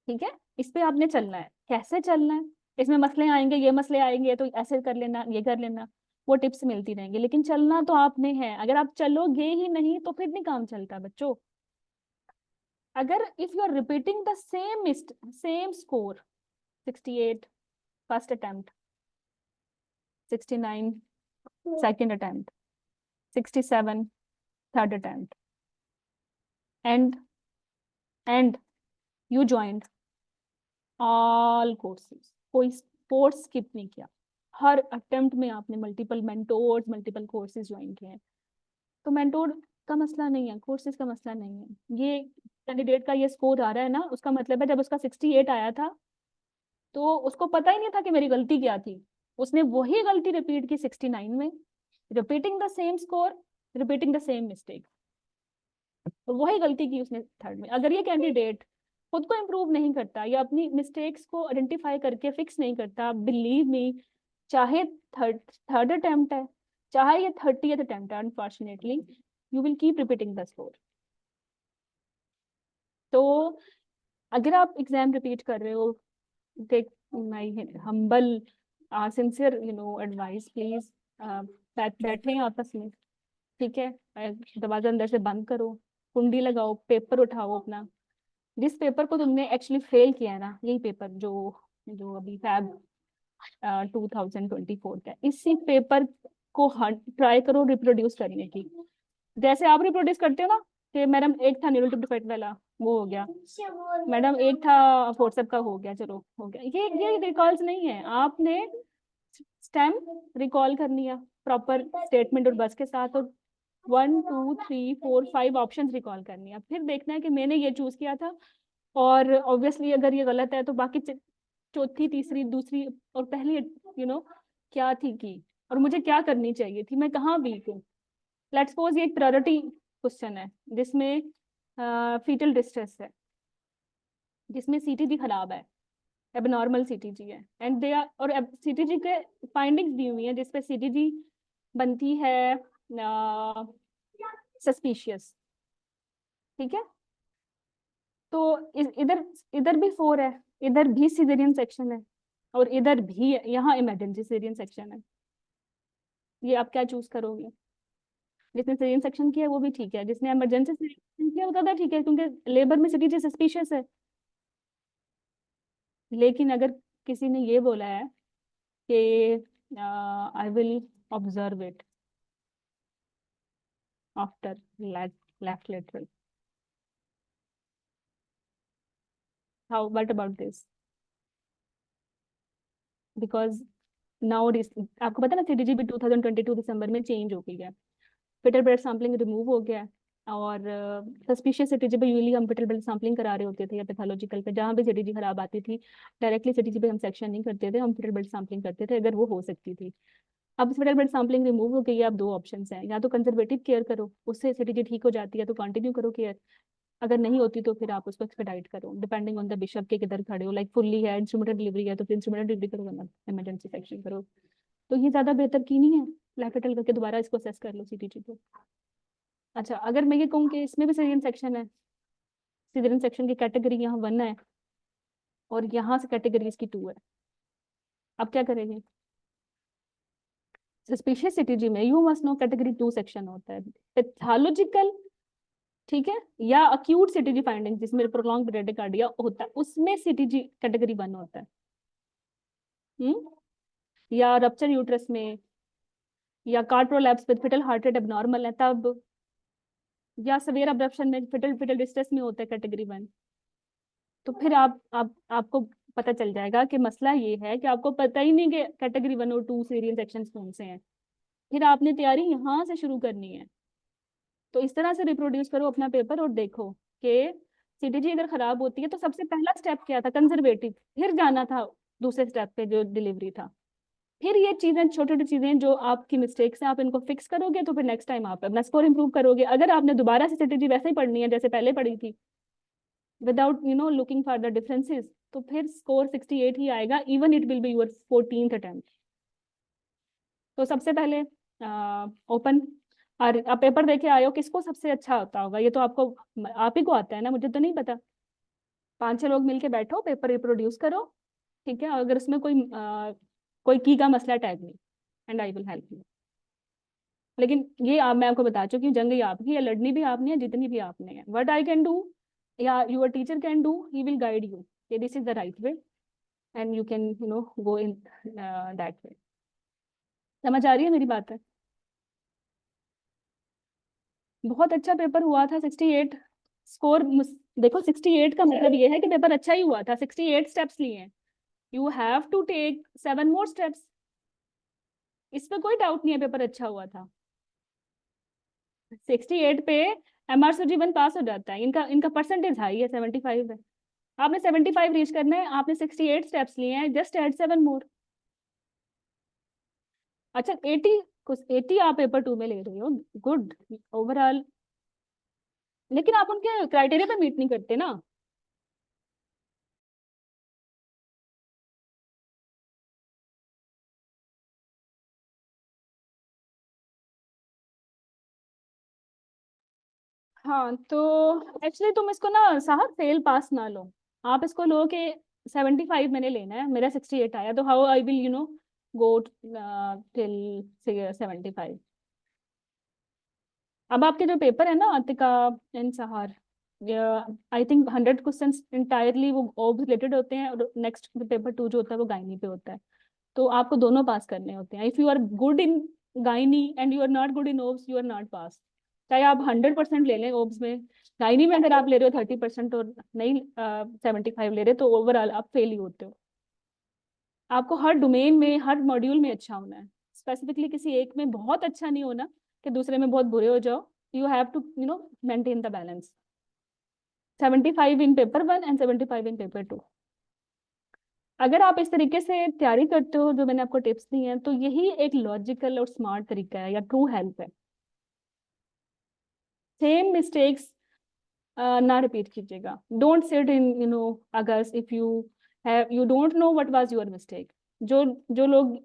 ठीक है, इस पे आपने चलना है, कैसे चलना है, इसमें मसले आएंगे, ये मसले आएंगे तो ऐसे कर लेना, ये कर लेना, वो टिप्स मिलती रहेंगी, लेकिन चलना तो आपने है। अगर आप चलोगे ही नहीं तो फिर नहीं काम चलता बच्चों। अगर if you are repeating the same score 68 first attempt, 69 second attempt, 67 third attempt, and you joined all courses, कोई कोर्स स्किप नहीं किया, हर अटेम्प्ट में आपने multiple mentors multiple courses join किए हैं, तो मेंटोर का मसला नहीं है, कोर्सेज का मसला नहीं है। ये कैंडिडेट का ये स्कोर आ रहा है ना, उसका मतलब है जब उसका 68 आया था तो उसको पता ही नहीं था कि मेरी गलती क्या थी, उसने वही गलती रिपीट की 69 में, repeating the same score, repeating the same mistake, वही गलती की उसने थर्ड में। अगर ये कैंडिडेट खुद को इम्प्रूव नहीं करता या अपनी मिस्टेक्स को आइडेंटिफाई करके फिक्स नहीं करता, बिलीव मी, चाहे थर्ड अटेम्प्ट है, चाहे ये 30th अटेम्प्ट है, unfortunately you will keep repeating the score. तो अगर आप एग्जाम रिपीट कर रहे हो, take my humble sincere advice, please बैठे आपस में, ठीक है, दरवाजा अंदर से बंद करो, कुंडी लगाओ, पेपर उठाओ अपना, जिस पेपर को तुमने एक्चुअली फेल किया है ना, यही पेपर जो जो अभी फैब 2024 का है, इसी पेपर को ट्राई करो रिप्रोड्यूस करने की, जैसे आप रिप्रोड्यूस करते हो ना कि मैडम एक था न्यूरल डिफेक्ट वाला, वो हो गया, मैडम एक था फोर्सेप का, हो गया, चलो हो गया, ये रिकॉल्स नहीं है, आपने स्टेम रिकॉल करनी है प्रॉपर स्टेटमेंट और बस के साथ, और 1 2 3 4 5 ऑप्शन रिकॉल करनी है, फिर देखना है कि मैंने ये चूज किया था, और ऑब्वियसली अगर ये गलत है तो बाकी चौथी तीसरी दूसरी और पहली क्या थी की, और मुझे क्या करनी चाहिए थी, मैं कहाँ वीक हूँ। लेट्स सपोज ये एक प्रायोरिटी क्वेश्चन है जिसमें फीटल डिस्ट्रेस है, जिसमें सीटीजी खराब है, एबनॉर्मल सीटीजी है, एंड दे आर, और सीटीजी के फाइंडिंग्स दी हुई है जिसपे सीटीजी बनती है सस्पिशियस, ठीक है। तो इधर इधर भी 4 है, इधर भी सिजेरियन सेक्शन है, और इधर भी यहाँ इमरजेंसी सिजेरियन सेक्शन है, ये आप क्या चूज करोगे? जिसने सिजेरियन सेक्शन किया है वो भी ठीक है, जिसने इमरजेंसी सिजेरियन किया होता था ठीक है, क्योंकि लेबर में सीटीजी सस्पिशियस है। लेकिन अगर किसी ने ये बोला है कि I will observe it after left lateral, how what about this? Because now आपको पता है ना सीटीजी भी 2022 दिसंबर में चेंज हो गई है, फिटर ब्लड सैम्पलिंग रिमूव हो गया है, और सस्पिशियस सीटीजी पे यूजली हम फिटर ब्लड सैम्पलिंग करा रहे होते थे, या पैथोलॉजिकल पे जहाँ भी सीटीजी खराब आती थी डायरेक्टली सीटीजी पे हम सेक्शन नहीं करते थे, हम फिटर ब्लड सैम्पलिंग करते थे अगर वो हो सकती थी। अब फिटर ब्लड सैम्पलिंग रिमूव हो गई है, अब 2 ऑप्शंस हैं, या तो कंजर्वेटिव केयर करो उससे सीटीजी ठीक हो जाती है तो कंटिन्यू करो केयर, अगर नहीं होती तो फिर आप उसको एक्सपेडाइट करो, डिपेंडिंग ऑन द बिशप के किधर खड़े हो, लाइक फुल्ली है इंस्ट्रूमेंटल डिलीवरी है तो फिर इंस्ट्रूमेंटल डिलीवरी करो, वरना इमरजेंसी सेक्शन करो। तो ये ज्यादा बेहतर की नहीं है, लैफेटल करके दोबारा इसको असेस कर लो सीटीजी को। अच्छा, अगर मैं ये कहूँ कि इसमें भी सीजरियन सेक्शन है, सीजरियन सेक्शन की कैटेगरी यहाँ 1 है और यहाँ से कैटेगरी इसकी 2 है, अब क्या करेंगे? सस्पिशियस सीटीजी में you must no category 2 section होता है, पैथोलॉजिकल, ठीक है, या अक्यूट सीटीजी फाइंडिंग जिसमें प्रोलॉन्ग ब्रेडिकार्डिया होता है उसमें सीटीजी कैटेगरी 1 होता है। या रप्चर यूट्रस में, या cord prolapse with fetal heart rate abnormal है तब, या सवेयर अब्डक्शन में फिटल डिस्ट्रेस में होता है कैटेगरी 1। तो फिर आपको पता चल जाएगा कि मसला ये है कि आपको पता ही नहीं कि कैटेगरी 1 और 2 सीरियल सेक्शंस कौन से हैं। फिर आपने तैयारी यहाँ से शुरू करनी है। तो इस तरह से रिप्रोड्यूस करो अपना पेपर और देखो कि सीटीजी अगर खराब होती है तो सबसे पहला स्टेप क्या था? कंजर्वेटिव, फिर जाना था दूसरे स्टेप पे जो डिलीवरी था। फिर ये चीजें, छोटी छोटी चीजें जो आपकी मिस्टेक्स हैं, आप इनको फिक्स करोगे तो फिर नेक्स्ट टाइम आप अपना स्कोर इंप्रूव करोगे। अगर आपने दोबारा से स्ट्रेटेजी वैसे ही पढ़नी है जैसे पहले पढ़ी थी, without looking for the differences, तो फिर स्कोर 68 ही आएगा, even it will be your 14th attempt. तो सबसे पहले ओपन और आप पेपर देके आए हो, किसको सबसे अच्छा होता होगा ये तो आपको, आप ही को आता है ना, मुझे तो नहीं पता। 5-6 लोग मिलके बैठो, पेपर रिप्रोड्यूस करो, ठीक है। अगर उसमें कोई की का मसला टैग नहीं, and I will help you. लेकिन ये मैं आपको बता चुकी हूँ, जंग ये आपकी है, लड़नी भी आपने है, जितनी भी आपने है। व्हाट आई कैन डू या your teacher can do, he will guide you कि this is the right way and you can go in that way. समझ आ रही है मेरी बात? है बहुत अच्छा पेपर हुआ था, 68 स्कोर। देखो 68 का मतलब ये है कि पेपर अच्छा ही हुआ था, 68 स्टेप्स लिए हैं। You have to take 7 more steps, इसमें कोई डाउट नहीं है, पेपर अच्छा हुआ था। 68 पे MR सुजीवन पास हो जाता है, इनका परसेंटेज हाई है, 75 है। आपने 75 रीच करना है, आपने 68 स्टेप्स लिए हैं, जस्ट एड 7 मोर। अच्छा 80, कुछ 80 आप पेपर 2 में ले रहे हो, गुड ओवरऑल। लेकिन आप उनके क्राइटेरिया पे मीट नहीं करते ना। हाँ तो एक्चुअली तुम इसको ना साहब फेल पास ना लो, आप इसको लो कि 75 मैंने लेना है, मेरा 68 आया, तो how I will go till 75। अब आपके जो पेपर है ना Atika and Sahar, I think 100 question entirely वो ओब्स रिलेटेड होते हैं, और नेक्स्ट पेपर 2 जो होता है वो गायनी पे होता है। तो आपको दोनों पास करने होते हैं। If you are good in gynae and you are not good in obs, you are not pass. चाहे आप 100% ले लें ओब्स में, गायनी में अगर आप ले रहे हो 30% और नहीं 75 ले रहे, तो ओवरऑल आप फेल ही होते हो। आपको हर डोमेन में, हर मॉड्यूल में अच्छा होना है, स्पेसिफिकली किसी एक में बहुत अच्छा नहीं होना कि दूसरे में बहुत बुरे हो जाओ। You have to maintain the balance. 75 in paper 1 and 75 in paper 2। अगर आप इस तरीके से तैयारी करते हो जो मैंने आपको टिप्स दी हैं, तो यही एक लॉजिकल और स्मार्ट तरीका है या ट्रू हेल्प है। सेम मिस्टेक्स ना रिपीट कीजिएगा। Don't sit in August if you don't know what was your mistake. जो लोग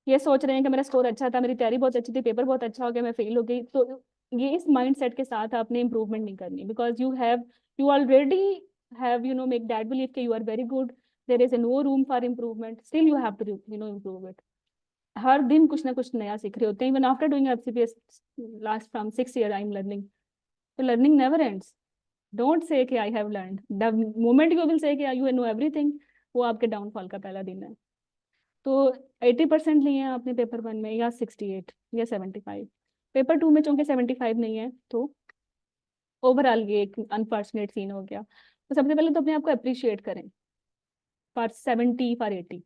ये सोच रहे हैं कि मेरा स्कोर अच्छा था, मेरी तैयारी बहुत अच्छी थी, पेपर बहुत अच्छा हो गया, मैं फेल हो गई, तो ये इस माइंडसेट के साथ आपने इंप्रूवमेंट नहीं करनी, because you already have make that believe कि you are very good, there is no room for improvement, still you have to improve it. हर दिन कुछ ना कुछ नया सीख रहे होते हैं। Even after doing FCPS last from 6 years I am learning, तो learning never ends. Don't say कि I have learned, the moment you will say कि यू नो एवरीथिंग, वो आपके डाउनफॉल का पहला दिन है। तो 80% लिए हैं आपने पेपर 1 में, या 68 या 75। पेपर 2 में चूंकि 75 नहीं है, तो ओवरऑल ये एक अनफॉर्चुनेट सीन हो गया। तो सबसे पहले तो अपने आप को अप्रिशिएट करें for 70 for 80।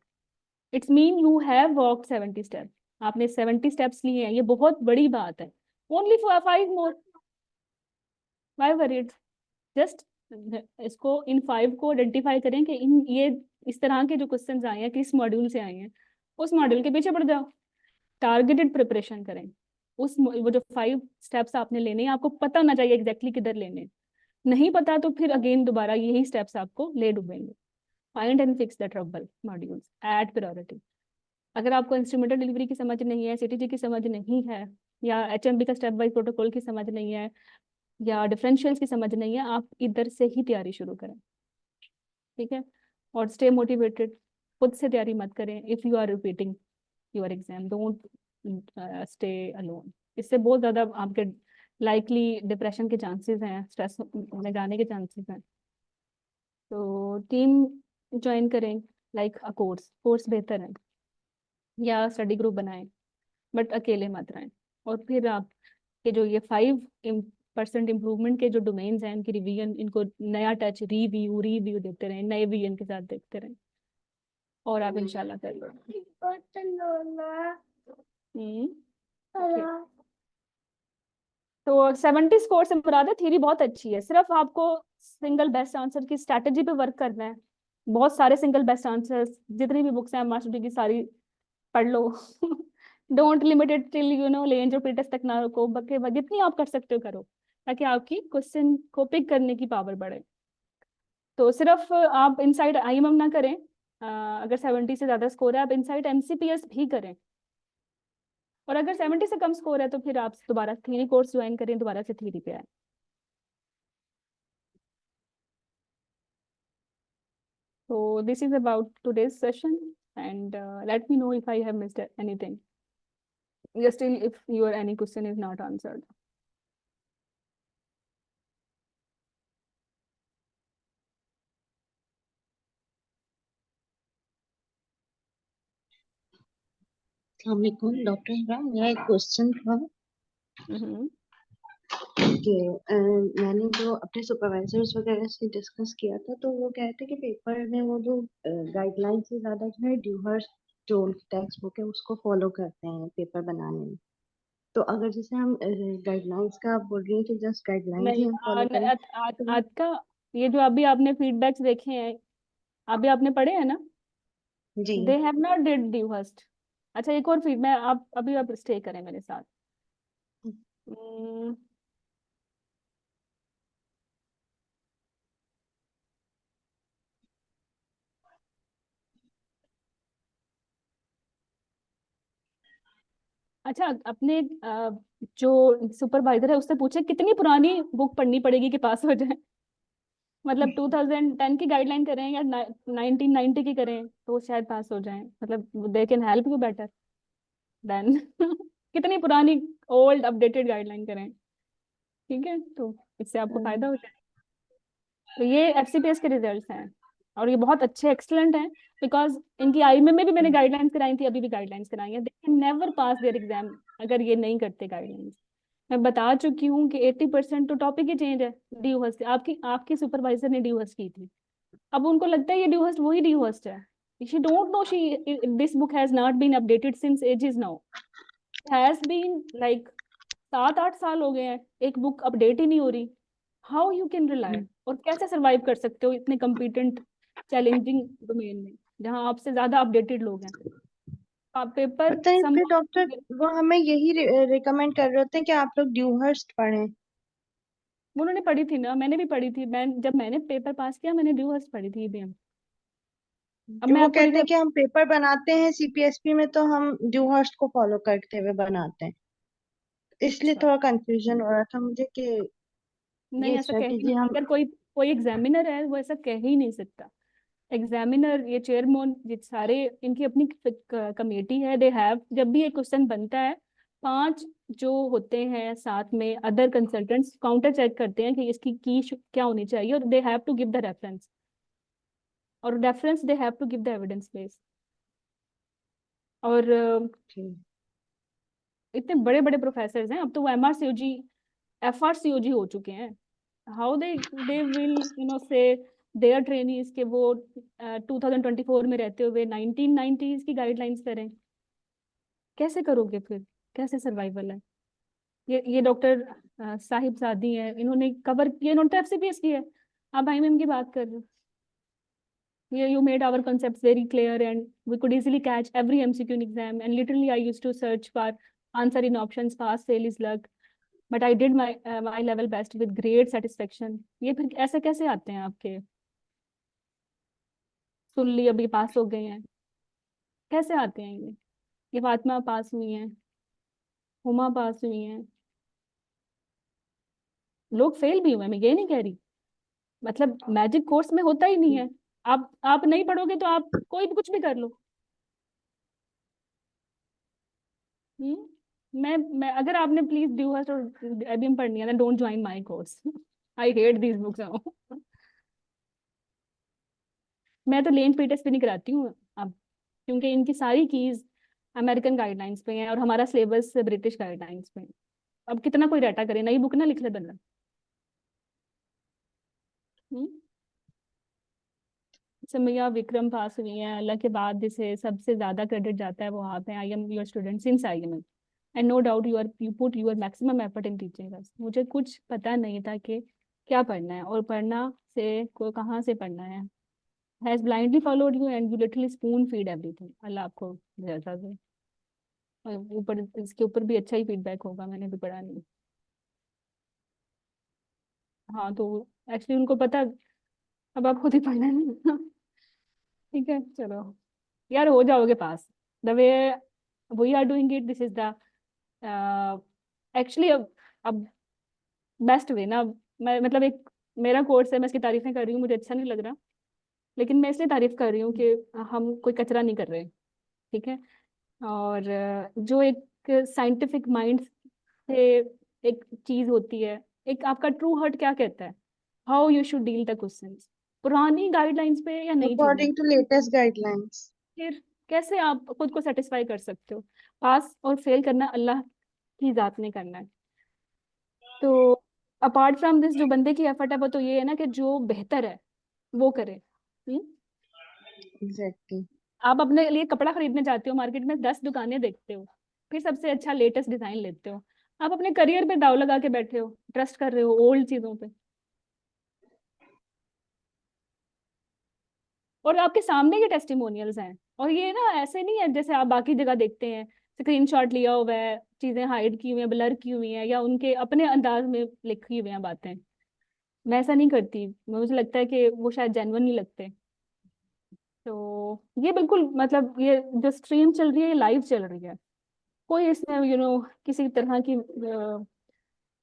It's mean you have walked 70 step, आपने 70 स्टेप्स लिए हैं, ये बहुत बड़ी बात है। Only for 5 more, why worried? Just इसको इन 5 को आइडेंटिफाई करें कि ये इस तरह के जो क्वेश्चंस आए हैं किस मॉड्यूल से आए हैं, उस मॉड्यूल के पीछे पड़ जाओ, टारगेटेड प्रिपरेशन करें। वो जो 5 स्टेप्स आपने लेने हैं, आपको पता होना चाहिए एग्जैक्टली किधर लेने। नहीं पता तो फिर अगेन दोबारा यही स्टेप्स आपको ले डूबेंगे। Find and fix the trouble modules at priority. अगर आपको इंस्ट्रूमेंटल डिलीवरी की समझ नहीं है, सीटीजी की समझ नहीं है, या एचएमबी का स्टेप वाइज प्रोटोकॉल की समझ नहीं है, या डिफरेंशियल्स की समझ नहीं है, आप इधर से ही तैयारी शुरू करें, ठीक है। और स्टे मोटिवेटेड, खुद से तैयारी मत करें। If you are repeating your exam, don't stay alone. इससे बहुत ज़्यादा आपके लाइकली डिप्रेशन के चांसेस हैं, स्ट्रेस में जाने के चांसेस हैं। तो टीम ज्वाइन करें, लाइक अ कोर्स बेहतर है, या स्टडी ग्रुप बनाएं, बट अकेले मत रहें। और फिर आपके जो ये 5% इम्प्रूवमेंट के जो डोमेन्स हैं, इनकी रिवीजन, इनको नया टच, रिव्यू देते रहें, नए विजन के साथ देखते रहें, और आप इंशाल्लाह कर लोगे। okay. तो 70 स्कोर से मुराद है, थ्योरी बहुत अच्छी है, सिर्फ आपको सिंगल बेस्ट आंसर की स्ट्रैटेजी पे वर्क करना है। बहुत सारे सिंगल बेस्ट आंसर्स, जितनी भी बुक्स हैं मास्टर की सारी पढ़ लो। डोंट लिमिट इट टिल लेंज और प्रीटेस्ट तक ना को बके, जितनी आप कर सकते हो करो, ताकि आपकी क्वेश्चन को पिक करने की पावर बढ़े। तो सिर्फ आप इनसाइड आईएमएम ना करें, अगर 70 से ज्यादा स्कोर है आप इनसाइड एमसीपीएस भी करें, और अगर 70 से कम स्कोर है तो फिर आप दोबारा थ्योरी कोर्स ज्वाइन करें, दोबारा से थ्योरी पे आए। So this is about today's session, and let me know if I have missed anything. Yes, still if your any question is not answered. अस्सलामुअलैकुम डॉक्टर इमरान, मेरा एक क्वेश्चन था Mhm. कि मैंने जो अपने सुपरवाइजर्स वगैरह से डिस्कस किया था, तो वो कहते कि पेपर में वो जो गाइडलाइन से ज्यादा जो है ड्यूहर्स्ट जो टेक्स्ट बुक है उसको फॉलो करते हैं पेपर बनाने में। तो अगर जैसे हम गाइडलाइंस का आप बोल रही हैं कि जस्ट गाइडलाइंस ही नहीं, हम फॉलो करें तो आज का ये जो अभी आपने फीडबैक्स देखे हैं, अभी आपने पढ़े हैं ना, जी they have not did Dewhurst. अच्छा, एक और फीडबैक, आप स्टे करें मेरे साथ। हम्म, अच्छा, अपने जो सुपरवाइजर है उससे पूछे कितनी पुरानी बुक पढ़नी पड़ेगी कि पास हो जाए। मतलब 2010 की गाइडलाइन करें या 1990 की करें तो शायद पास हो जाएं, मतलब they can help you better than कितनी पुरानी ओल्ड अपडेटेड गाइडलाइन करें, ठीक है, तो इससे आपको फायदा हो जाए। तो ये एफसीपीएस के रिजल्ट्स हैं, और ये बहुत अच्छे एक्सलेंट हैं, बिकॉज इनकी आईएमए में भी मैंने गाइडलाइंस कराई थी, अभी भी गाइडलाइंस कराई है, they can never pass their exam अगर ये नहीं करते गाइडलाइंस। मैं बता चुकी हूँ कि 80% तो टॉपिक ही चेंज है। डी हस्ट आपकी आपकी सुपरवाइजर ने डी हस्ट की थी, अब उनको लगता है ये डी हस्ट वही डी हस्ट है। She don't know she this book has not been updated since ages now, has been like 7-8 साल हो गए हैं, एक बुक अपडेट ही नहीं हो रही। हाउ यू कैन रिलाई, और कैसे सरवाइव कर सकते हो इतने कम्पिटेंट चैलेंजिंग डोमेन में जहाँ आपसे ज्यादा अपडेटेड लोग हैं। आप पेपर पता है फिर डॉक्टर वो हमें यही रिकमेंड कर रहे होते हैं कि आप लोग ड्यूहर्स्ट पढ़ें। उन्होंने पढ़ी थी ना, मैंने भी पढ़ी थी, जब मैंने पेपर पास किया मैंने ड्यू हर्स्ट पढ़ी थी ईबीएम। अब कि मैं वो आपको कहते हैं कि हम पेपर बनाते हैं सीपीएसपी में तो हम ड्यूहर्स्ट को फॉलो करते हुए बनाते हैं, इसलिए अच्छा, थोड़ा कंफ्यूजन हो रहा था मुझे कि नहीं ये ऐसा कह ही स्ट्रेटेजी नहीं, हम अगर कोई कोई एग्जामिनर है वो ऐसा कह ही नहीं सकता। एग्जामिनर, ये चेयरमैन, ये सारे इनकी अपनी कमेटी है, दे हैव, जब भी एक क्वेश्चन बनता है 5 जो होते हैं साथ में अदर कंसल्टेंट्स काउंटर चेक करते हैं कि इसकी की क्या होनी चाहिए, और they have to give the reference, और reference they have to give the evidence base. और इतने बड़े बड़े प्रोफेसर हैं, अब तो वो एमआरसीओजी एफआरसीओजी हो चुके हैं। How they will say their trainees के वो 2024 में रहते हुए 1990s की गाइडलाइंस करें, कैसे करोगे फिर, कैसे सर्वाइवल है। ये डॉक्टर साहिब सादी है, इन्होंने कवर किया, इन्होंने तो एफसीपीएस की है, आप आईएमएम की बात कर रहे हो। You made our concepts very clear, and we could easily catch every MCQ in exam, and literally I used to search for answer in options, pass fail is luck, but I did my level best with great satisfaction. ये फिर ऐसे कैसे आते हैं आपके? सुन ली अभी पास हो गए हैं, कैसे आते हैं ये फातिमा पास हुई हैं, हुमा पास हुई हैं, लोग फेल भी हुए हैं, मैं ये नहीं कह रही। मतलब मैजिक कोर्स में होता ही नहीं है। आप नहीं पढ़ोगे तो आप कोई भी कुछ भी कर लो। मैं अगर आपने प्लीज ड्यू हर्स्ट और आईबीएम पढ़नी है ना, don't join my course. I hate these books. मैं तो लेन पीटर्स भी नहीं कराती हूँ अब, क्योंकि इनकी सारी कीज अमेरिकन गाइडलाइंस पे हैं और हमारा सिलेबस ब्रिटिश गाइडलाइंस पे है। अब कितना कोई डाटा करे, नई बुक ना लिख ले बंदा। हम्म समैया विक्रम पास हुई है, अल्लाह के बाद जिसे सबसे ज्यादा क्रेडिट जाता है वो आप हैं। I am your student since I am, and no doubt you put your maximum effort in teaching us. मुझे कुछ पता नहीं था कि क्या पढ़ना है और पढ़ना से को कहाँ से पढ़ना है। Has blindly followed you and you literally spoon feed everything. अल्लाह आपको जैसा दे। और ऊपर इसके ऊपर भी अच्छा ही फीडबैक होगा, मैंने भी पढ़ा नहीं। हाँ तो एक्चुअली उनको पता, अब आप खुद ही पढ़ना है। ठीक है चलो यार, हो जाओगे पास। The way we are doing it, this is the actually अब बेस्ट वे ना। मैं मतलब एक मेरा कोर्स है, मैं इसकी तारीफें कर रही हूँ, मुझे अच्छा नहीं लग रहा, लेकिन मैं इसलिए तारीफ कर रही हूँ कि हम कोई कचरा नहीं कर रहे। ठीक है। और जो एक साइंटिफिक माइंड से एक चीज होती है, एक आपका ट्रू हार्ट क्या कहता है, how you should deal the questions, पुरानी गाइडलाइंस पे या नई चीजों पे। According to latest guidelines. फिर कैसे आप खुद को सेटिस्फाई कर सकते हो? पास और फेल करना अल्लाह की जात ने करना है। तो अपार्ट फ्रॉम दिस जो बंदे की एफर्ट है वो तो ये है ना कि जो बेहतर है वो करे। Exactly. आप अपने लिए कपड़ा खरीदने जाते हो, मार्केट में 10 दुकानें देखते हो, फिर सबसे अच्छा लेटेस्ट डिजाइन लेते हो। आप अपने करियर पे दाव लगा के बैठे हो, ट्रस्ट कर रहे हो ओल्ड चीजों पे। और आपके सामने ये टेस्टिमोनियल्स हैं, और ये ना ऐसे नहीं है जैसे आप बाकी जगह देखते हैं, स्क्रीनशॉट लिया हुआ है, चीजें हाइड की हुई हैं, ब्लर की हुई हैं, या उनके अपने अंदाज में लिखी हुई हैं बातें। मैं ऐसा नहीं करती, मुझे लगता है कि वो शायद जेन्युइन नहीं लगते। तो ये बिल्कुल मतलब ये जो स्ट्रीम चल रही है ये लाइव चल रही है, कोई इसमें किसी तरह की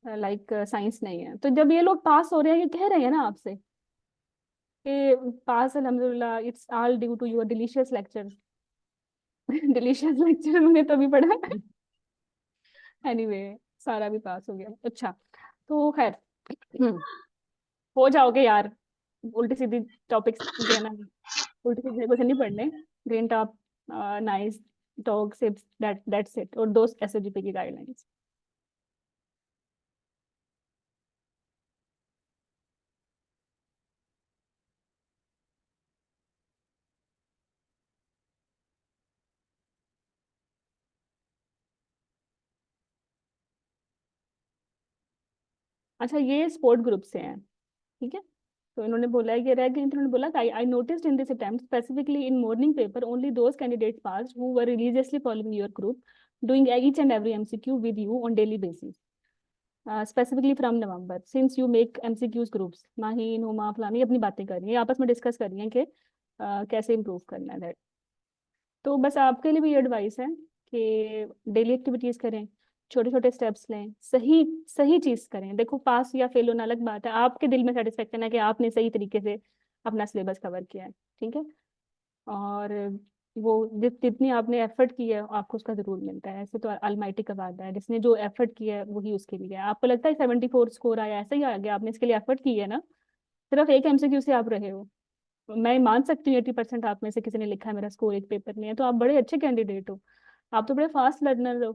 लाइक साइंस नहीं है। तो जब ये लोग पास हो रहे हैं, ये कह रहे हैं ना आपसे कि पास अल्हम्दुलिल्लाह, it's all due to your delicious lecture. Delicious lecture मैंने तभी पढ़ा। एनीवे सारा भी पास हो गया, अच्छा। तो खैर हो जाओगे यार। उल्टी सीधी टॉपिक्स जो है ना, उल्टी सीधे कुछ नहीं पढ़ने। Green top, nice dog sips, that's it, और दो एसओजीपी की गाइडलाइंस। अच्छा ये स्पोर्ट ग्रुप से हैं, ठीक है। तो इन्होंने बोला है, ये रह गई, इन्होंने बोला I noticed in this attempt specifically in morning paper only those candidates passed who were religiously following your group, doing each and every MCQ with you on daily basis, specifically from November since you make MCQs groups. Maheen Huma फलानी अपनी बातें कर रही है, आपस में डिस्कस कर रही हैं कि कैसे इम्प्रूव करना है that। तो बस आपके लिए भी ये एडवाइस है कि डेली एक्टिविटीज करें, छोटे छोटे स्टेप्स लें, सही सही चीज करें। देखो पास या फेल होना अलग बात है, आपके दिल में सेटिस्फेक्शन है कि आपने सही तरीके से अपना सिलेबस कवर किया है, ठीक है। और वो जितनी आपने एफर्ट की है आपको उसका जरूर मिलता है। ऐसे तो अलमाइटी का वादा है, जिसने जो एफर्ट किया है वही उसके लिए है। आपको लगता है 74 स्कोर आया, ऐसा ही आ गया, आपने इसके लिए एफर्ट की है ना। सिर्फ एक एमसीक्यू से आप रहे हो। मैं मान सकती हूँ 80% आप में से किसी ने लिखा है मेरा स्कोर एक पेपर में है, तो आप बड़े अच्छे कैंडिडेट हो। आप तो बड़े फास्ट लर्नर हो।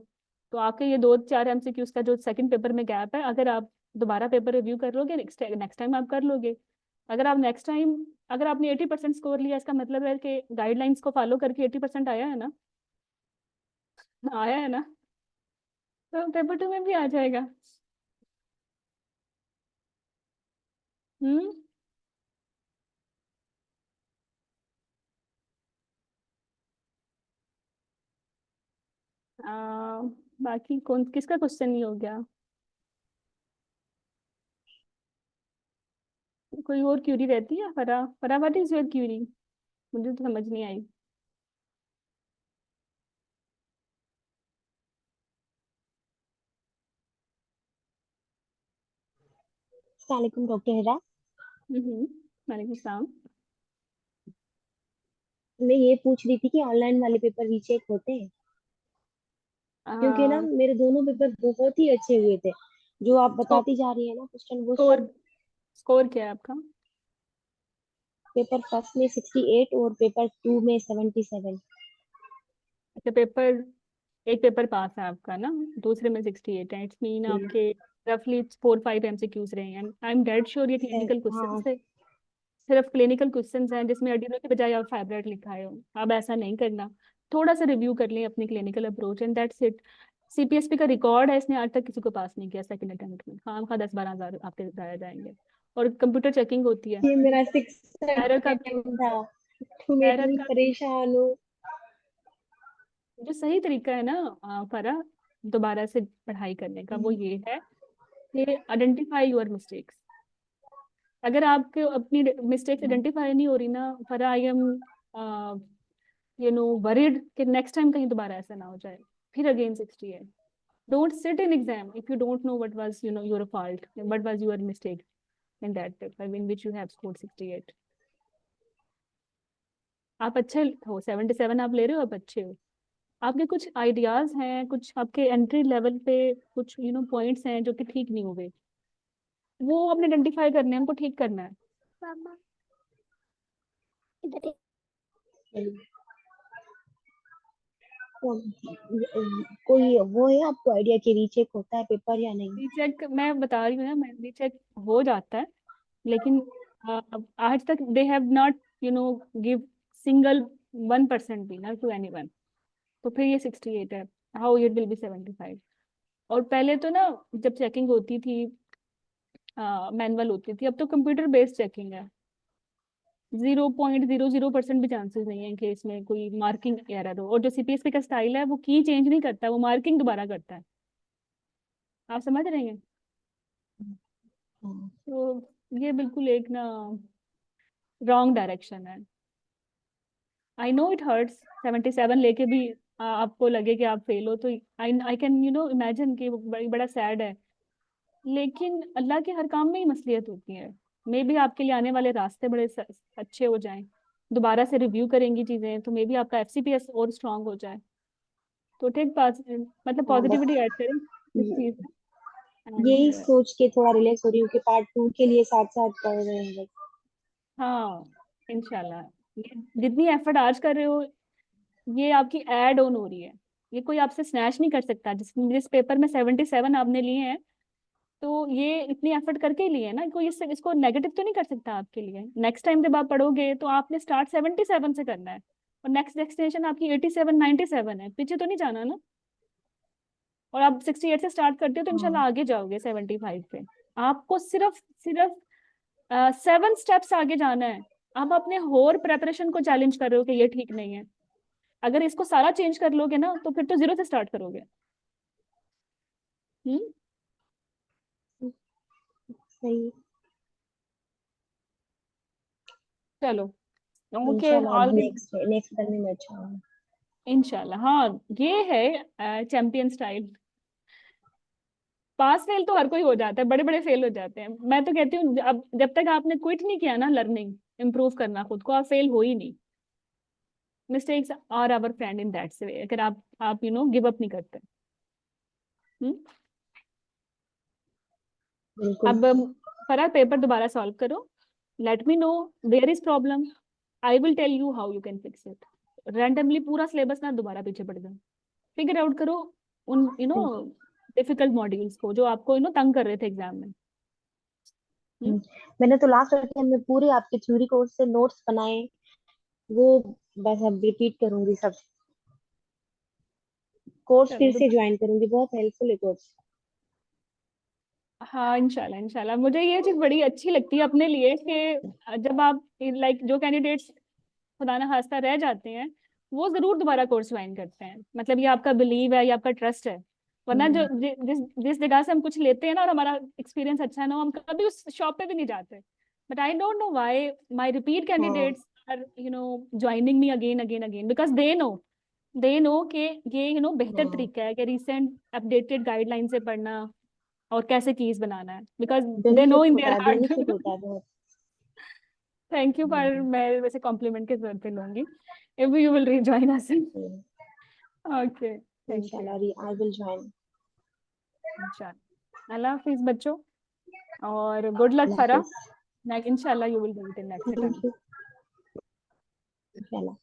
तो आपके ये 2-4 एमसीक्यूज का जो सेकंड पेपर में गैप है, अगर आप दोबारा पेपर रिव्यू कर लोगे नेक्स्ट नेक्स्ट टाइम आप कर लोगे। अगर आप नेक्स्ट टाइम, अगर आपने 80% स्कोर लिया, इसका मतलब है कि गाइडलाइंस को फॉलो करके 80% आया है ना। आया है ना। तो पेपर 2 में भी आ जाएगा। हम्म आ, बाकी कौन किसका क्वेश्चन नहीं हो गया? कोई और क्यूरी रहती है? फरा फरा, व्हाट इज योर क्यूरी? मुझे तो समझ नहीं आई। वालेकुम डॉक्टर हिरा। वालेकुम सलाम। मैं ये पूछ रही थी कि ऑनलाइन वाले पेपर रीचेक होते हैं, क्योंकि ना मेरे दोनों पेपर बहुत ही अच्छे हुए थे। जो आप बताती जा रही है ना क्वेश्चन, वो स्कोर सब स्कोर क्या है आपका? पेपर फर्स्ट में 68 और पेपर 2 में 77। अच्छा, पेपर एक पेपर पास है आपका ना, दूसरे में 68 है। इट्स मीन आपके रफली 4-5 MCQs रहे हैं। आई एम डेड श्योर ये क्लिनिकल क्वेश्चन हाँ, है, सिर्फ क्लिनिकल क्वेश्चंस हैं जिसमें एडिनो की बजाय आप फाइब्राइड लिखा है। अब ऐसा नहीं करना, थोड़ा सा रिव्यू कर लें अपनी clinical approach and that's it. CPSP का रिकॉर्ड है, इसने आज तक किसी को पास नहीं किया सेकंड अटेम्प्ट में। हाँ 10-12 हज़ार आपके जाया जाएंगे। और कंप्यूटर चेकिंग होती है। ये मेरा 6 एरर का अटेम्प्ट था, तो मैं एरर इतनी का परेशान हूँ। जो सही तरीका है ना फरा, दोबारा से पढ़ाई करने का, वो ये है कि आइडेंटिफाई योर मिस्टेक्स। अगर आपके अपनी मिस्टेक्स आइडेंटिफाई नहीं हो रही ना फरा, आई एम वरीड कि नेक्स्ट टाइम कहीं दोबारा ऐसा ना हो जाए, फिर again 68। Don't sit in exam if you don't know what was your fault, what was your mistake in that paper in which you have scored 68. आप अच्छे हो, 77 आप ले रहे हो, आप अच्छे हो। आपके कुछ आइडियाज हैं, कुछ आपके एंट्री लेवल पे कुछ पॉइंट्स हैं जो कि ठीक नहीं हुए, वो आपने आइडेंटिफाई करने हैं, उनको ठीक करना है। मामा, इधर तो, कोई वो है आपको आइडिया कि रीचेक होता है पेपर या नहीं? रीचेक मैं बता रही हूँ ना, मैं रीचेक हो जाता है, लेकिन आज तक दे हैव नॉट गिव सिंगल 1% भी ना टू एनीवन। तो फिर ये 68 है, हाउ इट विल बी 75। और पहले तो ना जब चेकिंग होती थी मैनुअल होती थी, अब तो कंप्यूटर बेस्ड चेकिंग है। 0.00% भी चांसेस नहीं है कि इसमें कोई मार्किंग एरर हो। और जो CPSP का स्टाइल है वो की चेंज नहीं करता, वो मार्किंग दोबारा करता है। आप समझ रहे हैं? हाँ, तो ये बिल्कुल एक ना रॉन्ग डायरेक्शन है। आई नो इट हर्ट्स 77 लेके भी आपको लगे कि आप फेल हो, तो आई कैन इमेजिन कि वो बड़ा सैड है। लेकिन अल्लाह के हर काम में ही मसलियत होती है। मे बी आपके लिए आने वाले रास्ते बड़े अच्छे हो जाएं, दोबारा से रिव्यू करेंगी चीजें तो मे बी आपका FCPS और स्ट्रांग हो जाए। तो ठीक पास मतलब हाँ, बस पॉजिटिविटी ऐड करें इस चीज में। यही एंड सोच के थोड़ा रिलैक्स हो रही हूँ कि पार्ट 2 के लिए साथ साथ पढ़ रहे हैं बस। हाँ इंशाल्लाह, जितनी एफर्ट आज कर रहे हो ये आपकी ऐड ऑन हो रही है। ये कोई आपसे स्नैच नहीं कर सकता। जिस पेपर में 77 आपने लिए हैं, तो ये इतनी एफर्ट करके ही लिए हैं ना, कोई इसको नेगेटिव तो नहीं कर सकता आपके लिए। नेक्स्ट टाइम जब आप पढ़ोगे तो आपने स्टार्ट 77 से करना है, और नेक्स्ट डेस्टिनेशन आपकी 87-97 है, पीछे तो नहीं जाना ना। और आप 68 से स्टार्ट करते हो तो इंशाल्लाह हाँ, आगे जाओगे 75 पे। आपको सिर्फ सिर्फ 7 स्टेप्स आगे जाना है। आप अपने होर प्रेपरेशन को चैलेंज कर रहे हो कि ये ठीक नहीं है। अगर इसको सारा चेंज कर लोगे ना तो फिर तो 0 से स्टार्ट करोगे। हम्म। सही। चलो, ओके इंशाल्लाह अब ऑल द नेक्स्ट करने में अच्छा होगा। इंशाल्लाह। हाँ ये है चैंपियन स्टाइल। पास फेल तो हर कोई हो जाता है, बड़े बड़े फेल हो जाते हैं। मैं तो कहती हूँ अब जब तक आपने क्विट नहीं किया ना लर्निंग इम्प्रूव करना खुद को, आप फेल हो ही नहीं। Mistakes are our friend in that's way, अगर आप गिव अप नहीं करते। हम्म। बिल्कुल। अब फरहाद पेपर दोबारा सॉल्व करो, let me know where is problem, I will tell you how you can fix it. Randomly पूरा सिलेबस ना दोबारा पीछे पड़ जाओ, फिगर आउट करो उन डिफिकल्ट मॉड्यूल्स को जो आपको तंग कर रहे थे एग्जाम में। हम्म। मैंने तो लास्ट अटेम्प्ट में पूरे आपके थ्योरी कोर्स से नोट्स बनाए, वो बस अब रिपीट करूंगी सब। कोर्स चलो फिर से ज्वाइन करूंगी, बहुत हेल्पफुल है कोर्स। हाँ इंशाल्लाह इंशाल्लाह। मुझे ये चीज बड़ी अच्छी लगती है अपने लिए कि जब आप लाइक जो कैंडिडेट्स खुदा ना खास्ता रह जाते हैं, वो जरूर दोबारा कोर्स ज्वाइन करते हैं। मतलब ये आपका बिलीव है, ये आपका ट्रस्ट है। वरना जो जिस जिस जगह से हम कुछ लेते हैं ना और हमारा एक्सपीरियंस अच्छा है ना, हम कभी उस शॉप पे भी नहीं जाते। but I don't know why my repeat candidates are joining me again because they know कि ये बेहतर तरीका है कि recent updated guidelines से पढ़ना और कैसे keys बनाना है, because they know in their heart. Benefit होता है बहुत। Thank you, पर मैं वैसे compliment के तौर पे लूंगी if you will rejoin us. Okay, thank you. इंशाल्लाह I will join। इंशाल्लाह। अल्लाह हाफिज बच्चों, और good luck फरा। इंशाल्लाह you will do it in next time. Thank you. इंशाल्लाह।